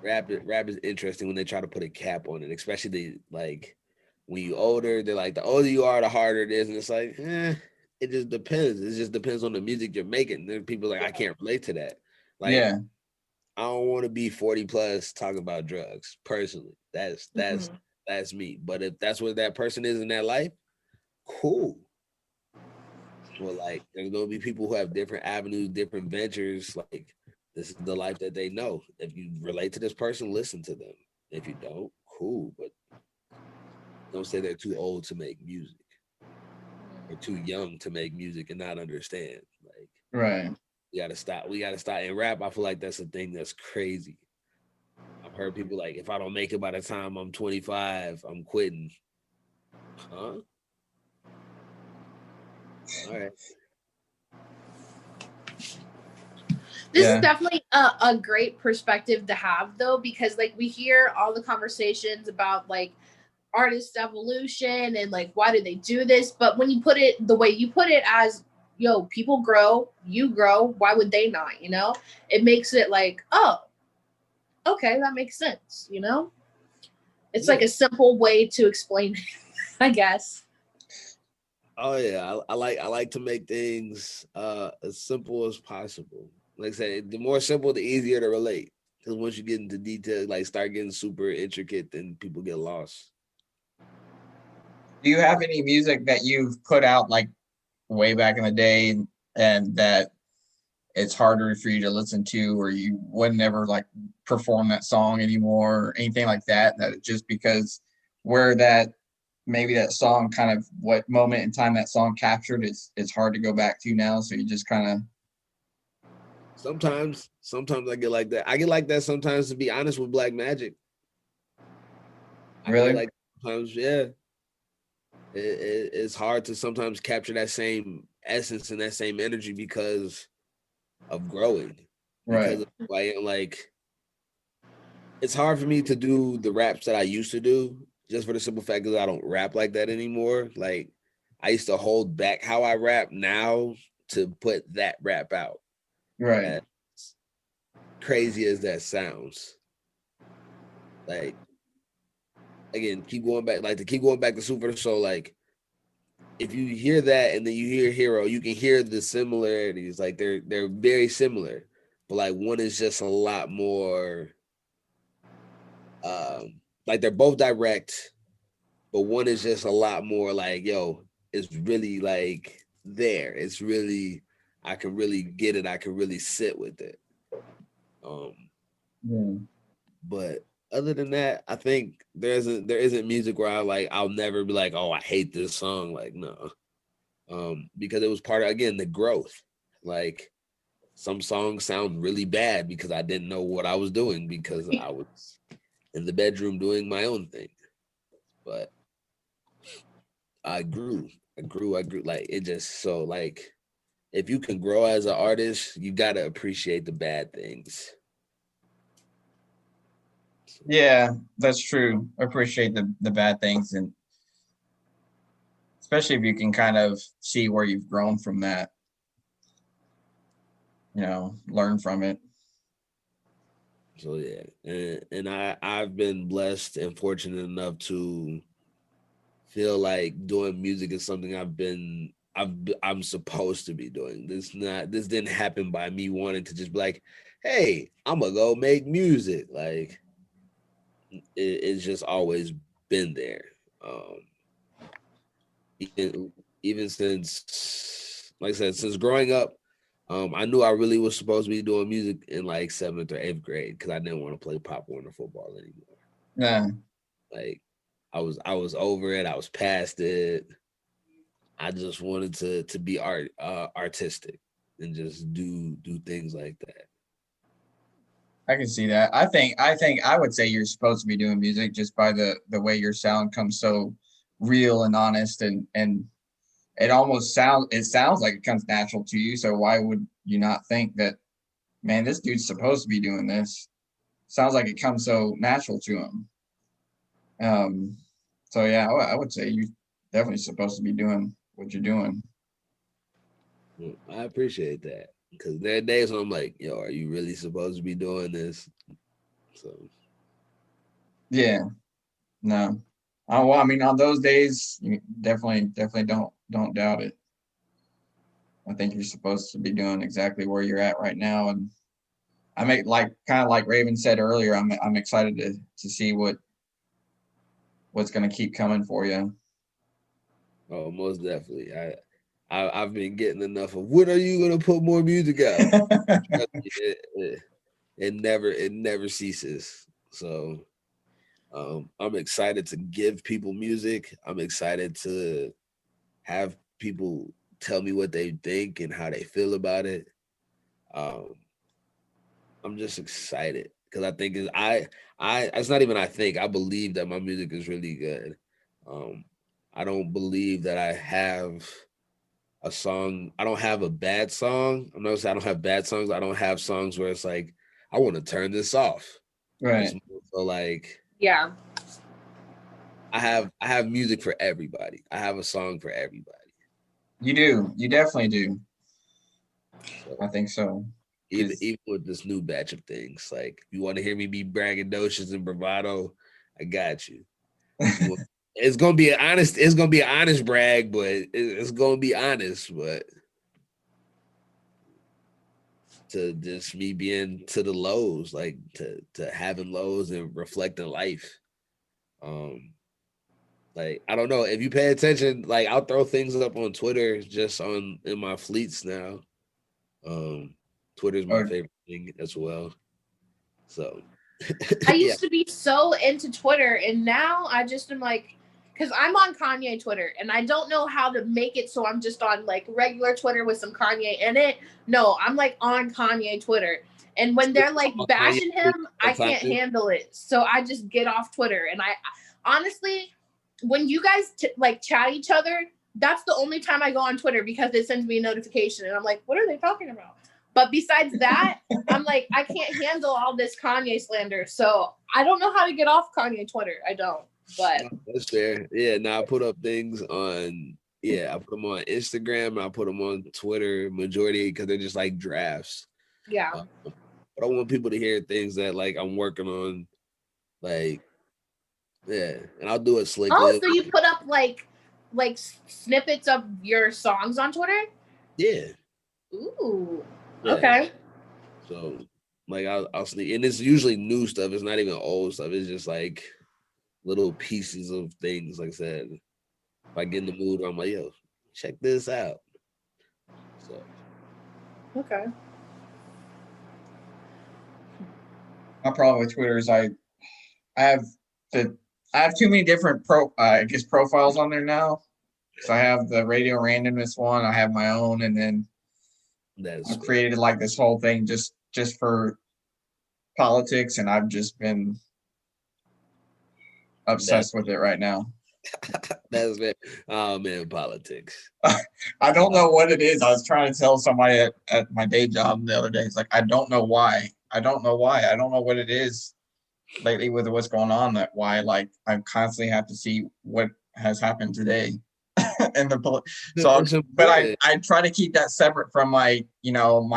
rap is interesting when they try to put a cap on it, especially like when you older, they're like the older you are, the harder it is. And it's like, it just depends. It just depends on the music you're making. There are people like, I can't relate to that. Like, Yeah. I don't want to be 40 plus talking about drugs personally. That's me. But if that's what that person is in that life, cool. Well, like there's gonna be people who have different avenues, different ventures. Like this is the life that they know. If you relate to this person, listen to them. If you don't, cool. But don't say they're too old to make music or too young to make music and not understand. Like, Right. we gotta stop. We gotta stop. In rap, I feel like that's a thing that's crazy. I've heard people like, if I don't make it by the time I'm 25, I'm quitting. Huh? All right. This is definitely a great perspective to have, though, because like we hear all the conversations about like artist evolution and like why do they do this, but when you put it the way you put it as, yo, people grow, you grow, why would they not? You know, it makes it like, oh, okay, that makes sense. You know, it's like a simple way to explain it, I guess. Oh yeah, I like to make things as simple as possible. Like I said, the more simple, the easier to relate. Because once you get into detail, like start getting super intricate, then people get lost. Do you have any music that you've put out like way back in the day and that it's harder for you to listen to, or you would never like perform that song anymore or anything like that, that just because where that maybe that song kind of what moment in time that song captured it's hard to go back to now, so you just kind of Sometimes I get like that. I get like that sometimes, to be honest, with Black Magic. really I get like sometimes, yeah. It's hard to sometimes capture that same essence and that same energy because of growing. right. Because of like it's hard for me to do the raps that I used to do, just for the simple fact that I don't rap like that anymore. Like I used to hold back how I rap now to put that rap out. Right. As crazy as that sounds. Like again, keep going back to Super the Soul. Like if you hear that and then you hear Hero, you can hear the similarities. Like they're very similar, but like one is just a lot more. Like they're both direct, but one is just a lot more like, yo, it's really like there. It's really, I can really get it. I can really sit with it. But other than that, I think there isn't music where I'll never be like, oh, I hate this song. Like, no. Because it was part of, again, the growth. Like some songs sound really bad because I didn't know what I was doing because I was in the bedroom doing my own thing. But I grew. Like it just, so like if you can grow as an artist, you gotta appreciate the bad things. Yeah, that's true. Appreciate the bad things, and especially if you can kind of see where you've grown from that, learn from it. So yeah, and I've been blessed and fortunate enough to feel like doing music is something I'm supposed to be doing. This didn't happen by me wanting to just be like, hey, I'm gonna go make music. Like it's just always been there. Even since, like I said, since growing up, I knew I really was supposed to be doing music in like 7th or 8th grade because I didn't want to play Pop Warner football anymore. Yeah. Like I was over it. I was past it. I just wanted to be artistic and just do things like that. I can see that. I would say you're supposed to be doing music just by the way your sound comes so real and honest, and it sounds like it comes natural to you. So why would you not think that, man, this dude's supposed to be doing this? Sounds like it comes so natural to him. So yeah, I would say you're definitely supposed to be doing what you're doing. Well, I appreciate that, because there are days when I'm like, yo, are you really supposed to be doing this? So Yeah, no. Well, I mean, on those days, you definitely don't doubt it. I think you're supposed to be doing exactly where you're at right now, and I make kind of like Raven said earlier. I'm excited to see what's going to keep coming for you. oh, most definitely. I've been getting enough of, when are you gonna put more music out? It never ceases. So I'm excited to give people music. I'm excited to have people tell me what they think and how they feel about it. I'm just excited because I think it's not even I believe that my music is really good. I don't believe that I have a song. I don't have a bad song. I'm not saying I don't have bad songs. I don't have songs where it's like, I want to turn this off. Right. It's more so like, Yeah. I have music for everybody. I have a song for everybody. You do. You definitely do. So, I think so. even with this new batch of things, like, if you want to hear me be braggadocious and bravado, I got you. It's gonna be an honest brag, but it's gonna be honest, but to just me being to the lows, like to having lows and reflecting life. Like, I don't know if you pay attention, like, I'll throw things up on Twitter just in my fleets now. Twitter's my favorite thing as well. So I used to be so into Twitter, and now I just am like, because I'm on Kanye Twitter, and I don't know how to make it so I'm just on like regular Twitter with some Kanye in it. No, I'm like on Kanye Twitter. And when they're like bashing him, I can't handle it. So I just get off Twitter. And I honestly, when you guys like chat each other, that's the only time I go on Twitter, because it sends me a notification and I'm like, what are they talking about? But besides that, I'm like, I can't handle all this Kanye slander. So I don't know how to get off Kanye Twitter. I don't. But that's fair. Yeah, now I put up things on, I put them on Instagram and I put them on Twitter, majority, because they're just like drafts. Yeah. But I want people to hear things that like I'm working on, like, and I'll do it slickly. Oh, so you put up like snippets of your songs on Twitter? Yeah. Ooh. Yeah. Okay. So like I'll sneak, and it's usually new stuff. It's not even old stuff. It's just like little pieces of things. Like I said, if I get in the mood, I'm like, yo, check this out. So okay. My problem with Twitter is I have too many different profiles on there now. So I have the radio randomness one, I have my own, and then I've created like this whole thing just for politics, and I've just been obsessed with it right now. That's it. Oh man, politics. I don't know what it is. I was trying to tell somebody at my day job the other day. It's like, I don't know why. I don't know what it is lately with what's going on, that why like I constantly have to see what has happened today. And but I try to keep that separate from my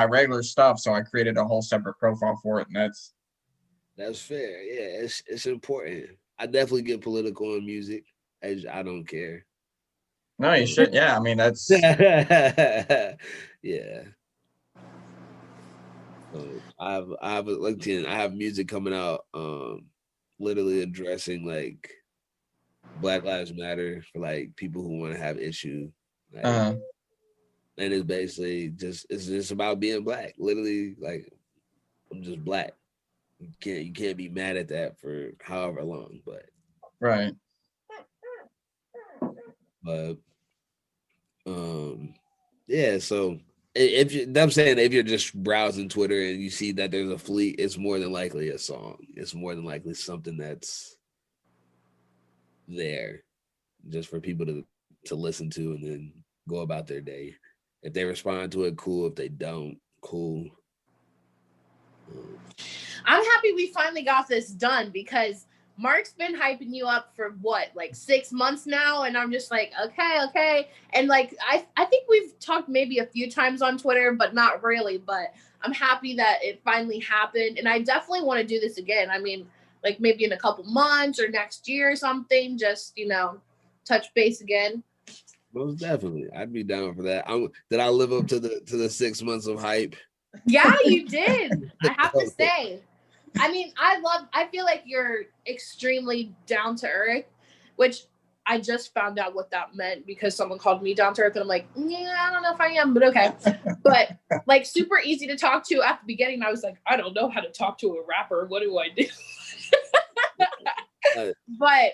regular stuff. So I created a whole separate profile for it, and that's fair. Yeah, it's important. I definitely get political in music. I don't care. No, you should. Yeah, I mean that's yeah. I have music coming out, literally addressing like Black Lives Matter for like people who want to have issue. Like, and it's basically it's just about being black. Literally, like, I'm just black. You can't be mad at that for however long, but right. But yeah, so if you, I'm saying if you're just browsing Twitter and you see that there's a fleet, it's more than likely a song. It's more than likely something that's there just for people to listen to and then go about their day. If they respond to it, cool. If they don't, cool. I'm happy we finally got this done because Mark's been hyping you up for what, like 6 months now, and I'm just like, okay, and like I think we've talked maybe a few times on Twitter, but not really. But I'm happy that it finally happened, and I definitely want to do this again. I mean, like maybe in a couple months or next year or something, just touch base again. Most definitely, I'd be down for that. Did I live up to the 6 months of hype? Yeah, you did. I have to say. I mean, I feel like you're extremely down to earth, which I just found out what that meant because someone called me down to earth and I'm like, yeah, I don't know if I am, but okay. But like super easy to talk to at the beginning. I was like, I don't know how to talk to a rapper. What do I do? But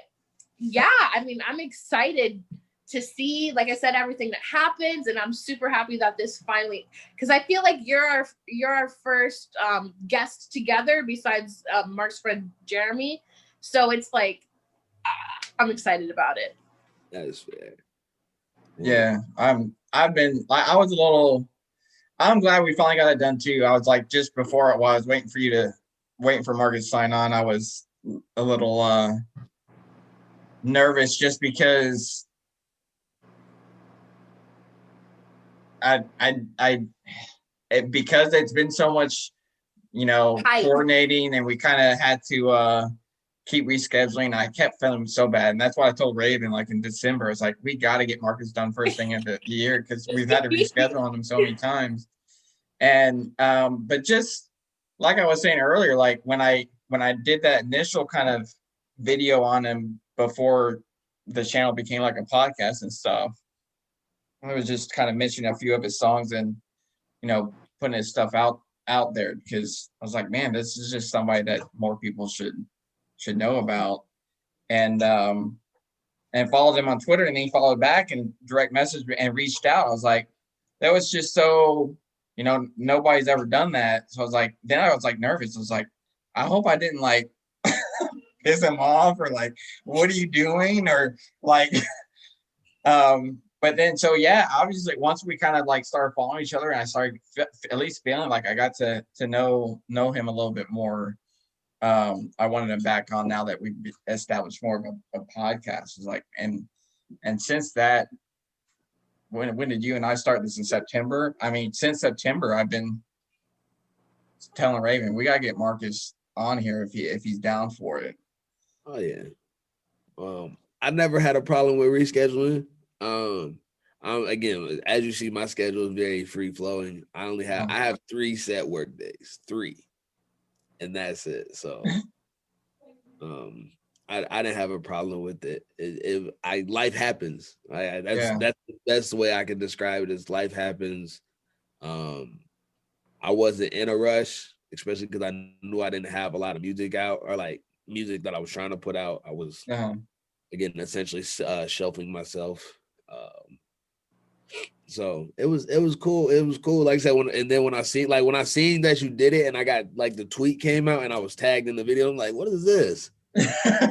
yeah, I mean, I'm excited to see, like I said, everything that happens, and I'm super happy that this finally, because I feel like you're our first guest together besides Mark's friend Jeremy, so it's like I'm excited about it. That is fair. Yeah, I'm glad we finally got it done too. I was like, just before I was waiting for Marcus to sign on, I was a little nervous just because because it's been so much, coordinating, and we kind of had to keep rescheduling. I kept feeling so bad, and that's why I told Raven, like in December, it's like we got to get Marcus done first thing of the year because we've had to reschedule on him so many times. And but just like I was saying earlier, like when I did that initial kind of video on him before the channel became like a podcast and stuff, I was just kind of mentioning a few of his songs and, putting his stuff out there because I was like, man, this is just somebody that more people should know about. And followed him on Twitter, and then he followed back and direct messaged and reached out. I was like, that was just so, nobody's ever done that. So I was like nervous. I was like, I hope I didn't like piss him off or like, what are you doing? Or like, but then, so yeah, obviously once we kind of like started following each other and I started at least feeling like I got to know him a little bit more. I wanted him back on now that we've established more of a podcast. It's like, and since that, when did you and I start this in September? I mean, since September, I've been telling Raven, we got to get Marcus on here if he's down for it. Oh yeah. I never had a problem with rescheduling. Again, as you see, my schedule is very free flowing. I have 3 set work days, 3, and that's it. So, I didn't have a problem with it. Life happens. That's the way I can describe it. Is life happens. I wasn't in a rush, especially because I knew I didn't have a lot of music out or like music that I was trying to put out. I was again essentially shelving myself. So it was cool. It was cool. Like I said, when I seen that you did it and I got like the tweet came out and I was tagged in the video, I'm like, what is this? All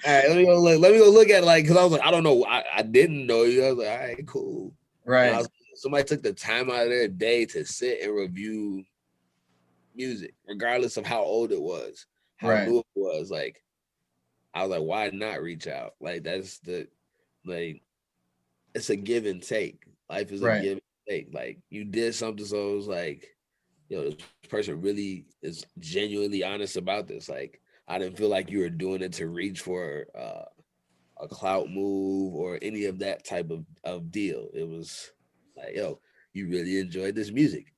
right, let me go look at it, like, because I was like, I don't know. I didn't know you. I was like, all right, cool. Right. Somebody took the time out of their day to sit and review music, regardless of how old it was, how new it was. Like, I was like, why not reach out? Like, it's a give and take. Life is a give and take. Like, you did something, so it was like, this person really is genuinely honest about this. Like, I didn't feel like you were doing it to reach for a clout move or any of that type of deal. It was like, you really enjoyed this music.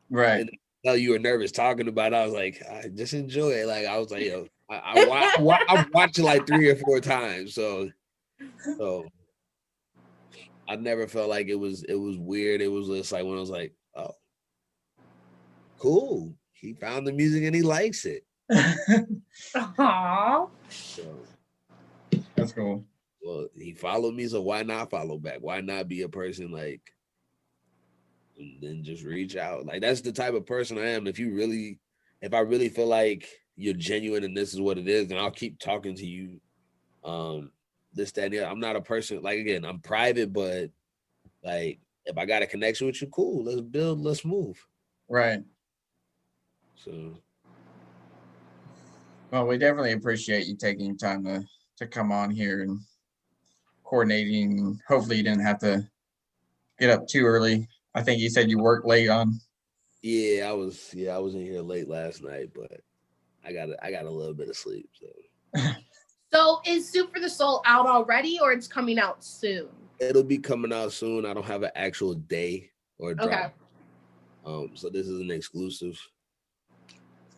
Right. And you were nervous talking about it. I was like, I just enjoy it. Like, I was like, I watched it like 3 or 4 times. So I never felt like it was weird. It was just like when I was like, oh, cool. He found the music and he likes it. Aww. So, that's cool. Well, he followed me, so why not follow back? Why not be a person like, and then just reach out? Like that's the type of person I am. If I really feel like you're genuine and this is what it is, then I'll keep talking to you. This, that, and the other. I'm not a person like, again, I'm private, but like if I got a connection with you, cool. Let's build. Let's move. Right. So. Well, we definitely appreciate you taking time to come on here and coordinating. Hopefully you didn't have to get up too early. I think you said you worked late on. Yeah, I was in here late last night, but I got a little bit of sleep. So So is Soup for the Soul out already, or it's coming out soon? it'll be coming out soon. I don't have an actual day or drop. Okay. So this is an exclusive.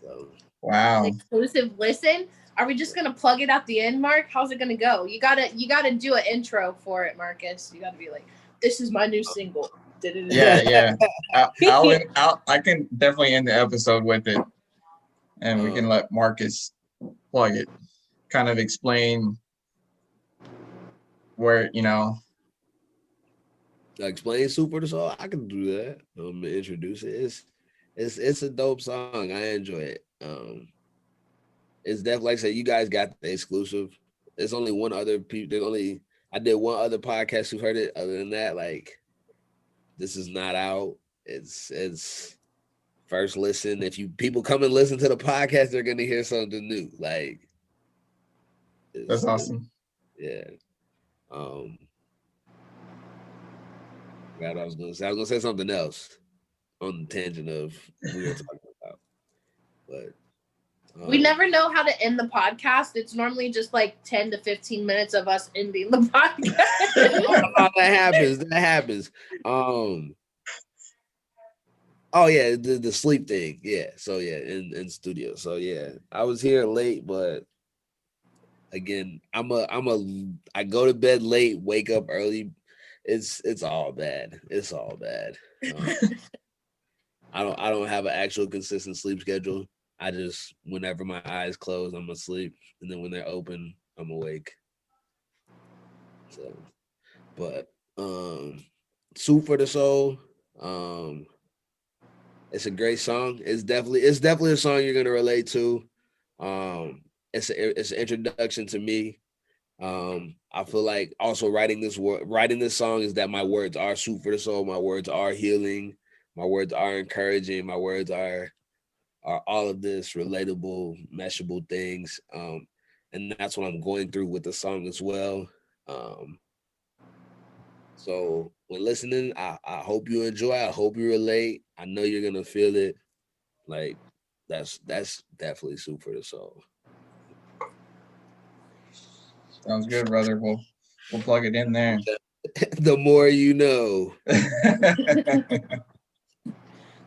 So Wow. An exclusive listen. Are we just gonna plug it at the end, Mark? How's it gonna go? You gotta do an intro for it, Marcus. You gotta be like, "This is my new single." Yeah. I can definitely end the episode with it, and we can let Marcus plug it. Kind of explain where explain Soup for the Soul. I can do that. Introduce it. It's a dope song. I enjoy it. It's definitely, like I said, you guys got the exclusive. There's only one other people. I did one other podcast who heard it. Other than that, like, this is not out. It's first listen. If people come and listen to the podcast, they're gonna hear something new. Like, that's awesome. Yeah. What I was gonna say something else on the tangent of we were talking about, but. We never know how to end the podcast. It's normally just like 10 to 15 minutes of us ending the podcast. That happens. Oh yeah, the sleep thing. Yeah. So yeah, in studio. So yeah, I was here late, but again, I go to bed late, wake up early. It's all bad. It's all bad. I don't have an actual consistent sleep schedule. I just, whenever my eyes close, I'm asleep, and then when they're open, I'm awake. So, but Soup for the Soul, it's a great song. It's definitely a song you're gonna relate to. It's an introduction to me. I feel like also writing this song is that my words are soup for the soul. My words are healing. My words are encouraging. My words are all of this relatable, meshable things. And that's what I'm going through with the song as well. So when listening, I hope you enjoy. I hope you relate. I know you're gonna feel it. Like that's definitely soup for the soul. Sounds good, brother. We'll plug it in there. The more you know.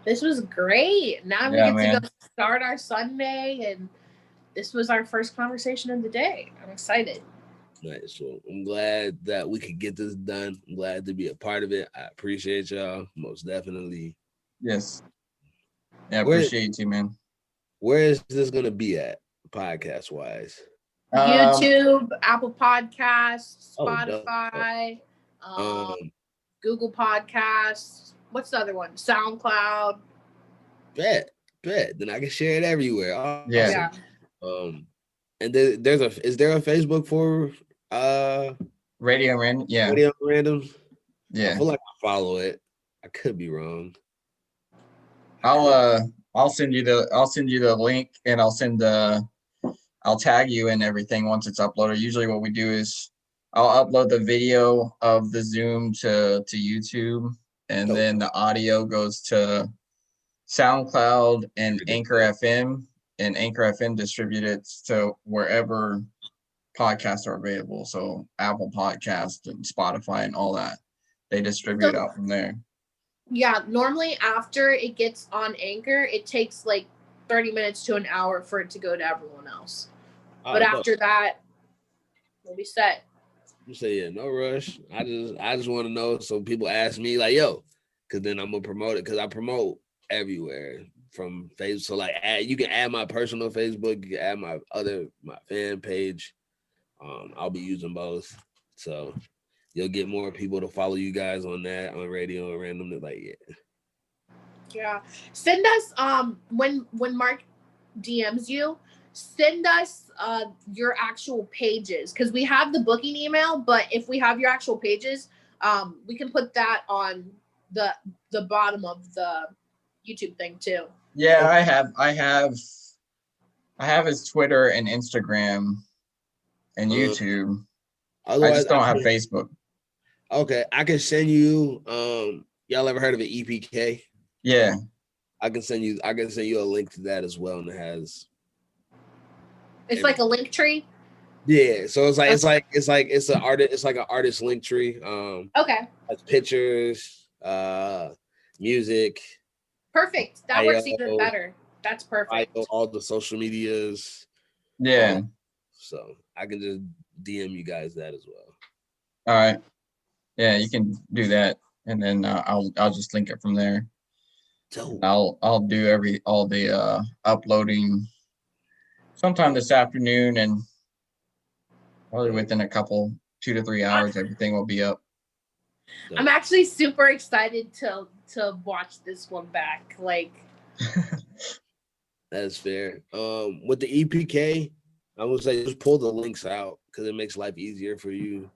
This was great. Now we get to go start our Sunday, and this was our first conversation of the day. I'm excited. Nice. So I'm glad that we could get this done. I'm glad to be a part of it. I appreciate y'all most definitely. Yes. Yeah, appreciate you too, man. Where is this gonna be at, podcast wise? YouTube, Apple Podcasts, Spotify, Google Podcasts. What's the other one? SoundCloud. Bet. Then I can share it everywhere. Awesome. Yeah. And is there a Facebook for Radio Random? Yeah. Radio Random? Yeah. I feel like I follow it. I could be wrong. I'll send you the link, and I'll tag you and everything once it's uploaded. Usually what we do is I'll upload the video of the Zoom to YouTube, and then the audio goes to SoundCloud and Anchor FM, and Anchor FM distributes it to wherever podcasts are available. So Apple Podcast and Spotify and all that. They distribute it out from there. Yeah, normally after it gets on Anchor, it takes like 30 minutes to an hour for it to go to everyone else. But after that, we'll be set. You say, yeah, no rush. I just want to know, so people ask me like, yo, because then I'm gonna promote it, because I promote everywhere from Facebook. So like, you can add my personal Facebook, you can add my fan page. I'll be using both. So you'll get more people to follow you guys on that, on radio and random. They're like, Yeah. Send us when Mark DMs you, send us your actual pages, because we have the booking email, but if we have your actual pages, we can put that on the bottom of the YouTube thing too. Yeah, I have his Twitter and Instagram and YouTube. I just don't have Facebook. Okay, I can send you. Y'all ever heard of an EPK? Yeah, I can send you a link to that as well, and it has. It's like a link tree. Yeah, so it's like an artist link tree. Okay. Has pictures, music. Perfect. That works even better. That's perfect. All the social medias. Yeah. So I can just DM you guys that as well. All right. Yeah, you can do that, and then I'll just link it from there. I'll do all the uploading sometime this afternoon, and probably within a couple 2 to 3 hours, everything will be up. I'm actually super excited to watch this one back. Like, that's fair. With the EPK, I would say just pull the links out because it makes life easier for you.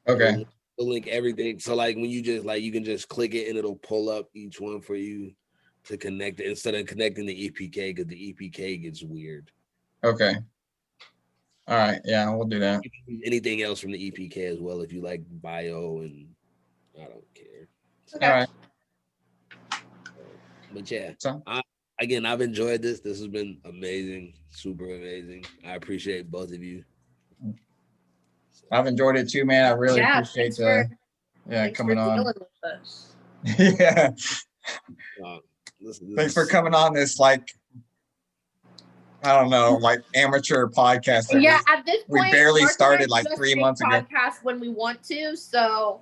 Okay. It'll link everything. So like when you just you can just click it and it'll pull up each one for you to connect it instead of connecting the EPK, because the EPK gets weird. Okay. All right. Yeah, we'll do that. You can use anything else from the EPK as well if you like bio, and I don't care. okay. All right. But yeah, So, I've enjoyed this. This has been amazing, super amazing. I appreciate both of you. I've enjoyed it too, man. I really appreciate coming on. Yeah. Thanks for coming on this, like, I don't know, like amateur podcast. Yeah, at this point, we barely Mark started and I like just 3 make months ago. Podcast when we want to, so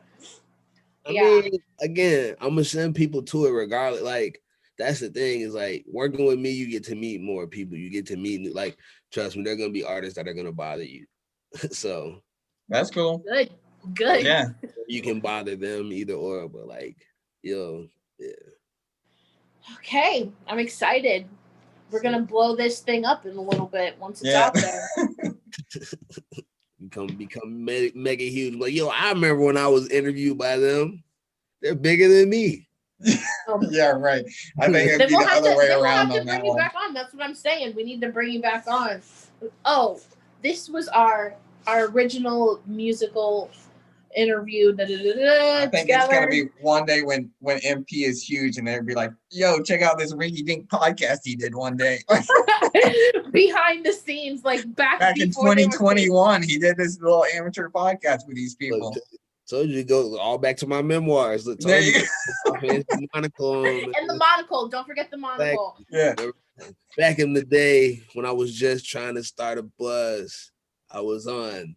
I mean, again, I'm gonna send people to it regardless. Like, that's the thing, is like working with me, you get to meet more people. You get to meet, like, trust me, there are gonna be artists that are gonna bother you. So that's cool. Good. Yeah. You can bother them either or, but like, yeah. Okay, I'm excited. We're gonna blow this thing up in a little bit once it's out there. become mega huge. Like, yo, I remember when I was interviewed by them. They're bigger than me. Yeah, right. I think it'd be the other way around on that one. Bring you back on. That's what I'm saying. We need to bring you back on. Oh, this was our original musical interview. I think it's gonna be one day when MP is huge, and they'd be like, "Yo, check out this Rinky Dink podcast he did one day." Behind the scenes, like back in 2021, he did this little amateur podcast with these people. Look, told you to go all back to my memoirs. Look, there you go. The monocle and the monocle. Don't forget the monocle. Back in the day when I was just trying to start a buzz, I was on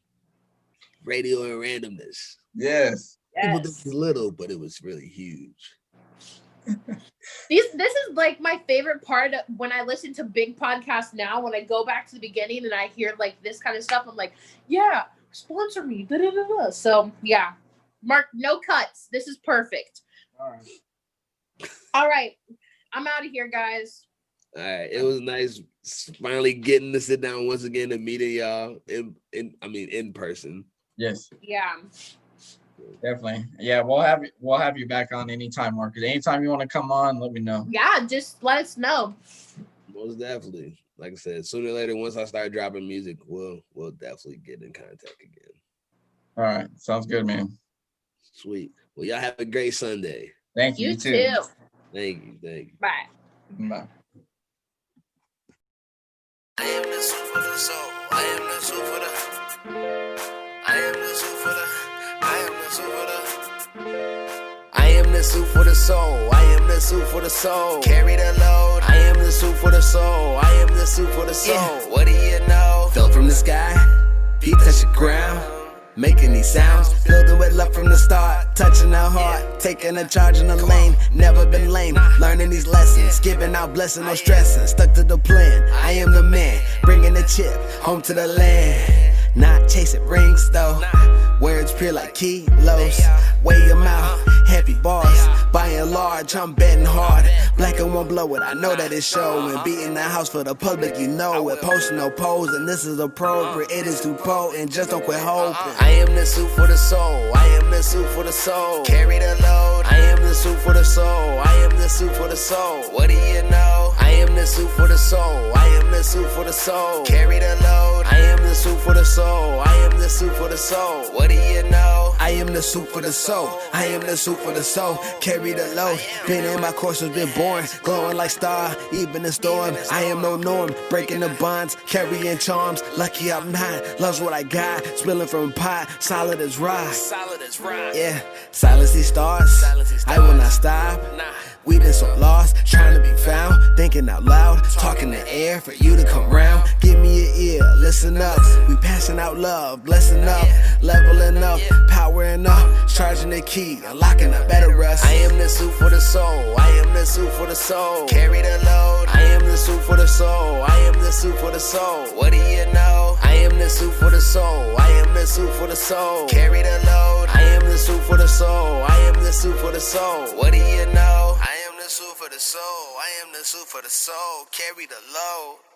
radio and randomness. Yes. People think it's little, but it was really huge. This is like my favorite part of when I listen to big podcasts now. When I go back to the beginning and I hear like this kind of stuff, I'm like, yeah, sponsor me. Da, da, da, da. So yeah, Mark, no cuts. This is perfect. All right. I'm out of here, guys. All right. It was nice finally getting to sit down once again and meeting y'all in person. Yes. Yeah. Definitely. Yeah, we'll have you back on anytime, Marcus. Anytime you want to come on, let me know. Yeah, just let us know. Most definitely. Like I said, sooner or later, once I start dropping music, we'll definitely get in contact again. All right. Sounds good, man. Sweet. Well, y'all have a great Sunday. Thank you. You too. Thank you. Bye. Bye. I am the soup for the soul. I am the soup for the. I am the soup for the. I am the soup for the. I am the soup for the soul. I am the soup for the soul. Carry the load. I am the soup for the soul. I am the soup for the soul. Yeah. What do you know? Fell from the sky. Feet touch the ground. Making these sounds, building with love from the start, touching our heart, taking a charge in the lane, never been lame, learning these lessons, giving out blessing, no stressing, stuck to the plan, I am the man, bringing the chip, home to the land, not chasing rings though, Words pure like kilos. Weigh 'em out, heavy bars. By and large, I'm betting hard. Black and won't blow it, I know that it's showing. Beating the house for the public, you know it. Posting no pose, and this is appropriate. It is too potent, just don't quit hoping. I am the suit for the soul. I am the suit for the soul. Carry the load. I am the suit for the soul. I am the suit for the soul. What do you know? I am the suit for the soul. I am the suit for the soul. Carry the load. I am the suit for the soul. I am the suit for the soul. What do you know? I am the suit for the soul. I am the suit for the soul. Carry the load. Been in my course, has been born. Glowing like star, even in storm. I am no norm. Breaking the bonds, carrying charms. Lucky I'm not. Love's what I got. Spilling from pot. Solid as rock. Solid as rock. Yeah. Silence these stars. I will not stop. We been so lost, trying to be found. Thinking out loud, talking the air for you to come round. Give me your ear, listen up. We passing out love, blessing up, leveling up, powering up, charging the key, unlocking a better us. I am the suit for the soul. I am the suit for the soul. Carry the load. I am the suit for the soul. I am the suit for the soul. What do you know? I am the suit for the soul. I am the suit for the soul. Carry the load. I am the suit for the soul. I am the suit for the soul. What do you know? I am the suit for the soul. I am the suit for the soul. Carry the load.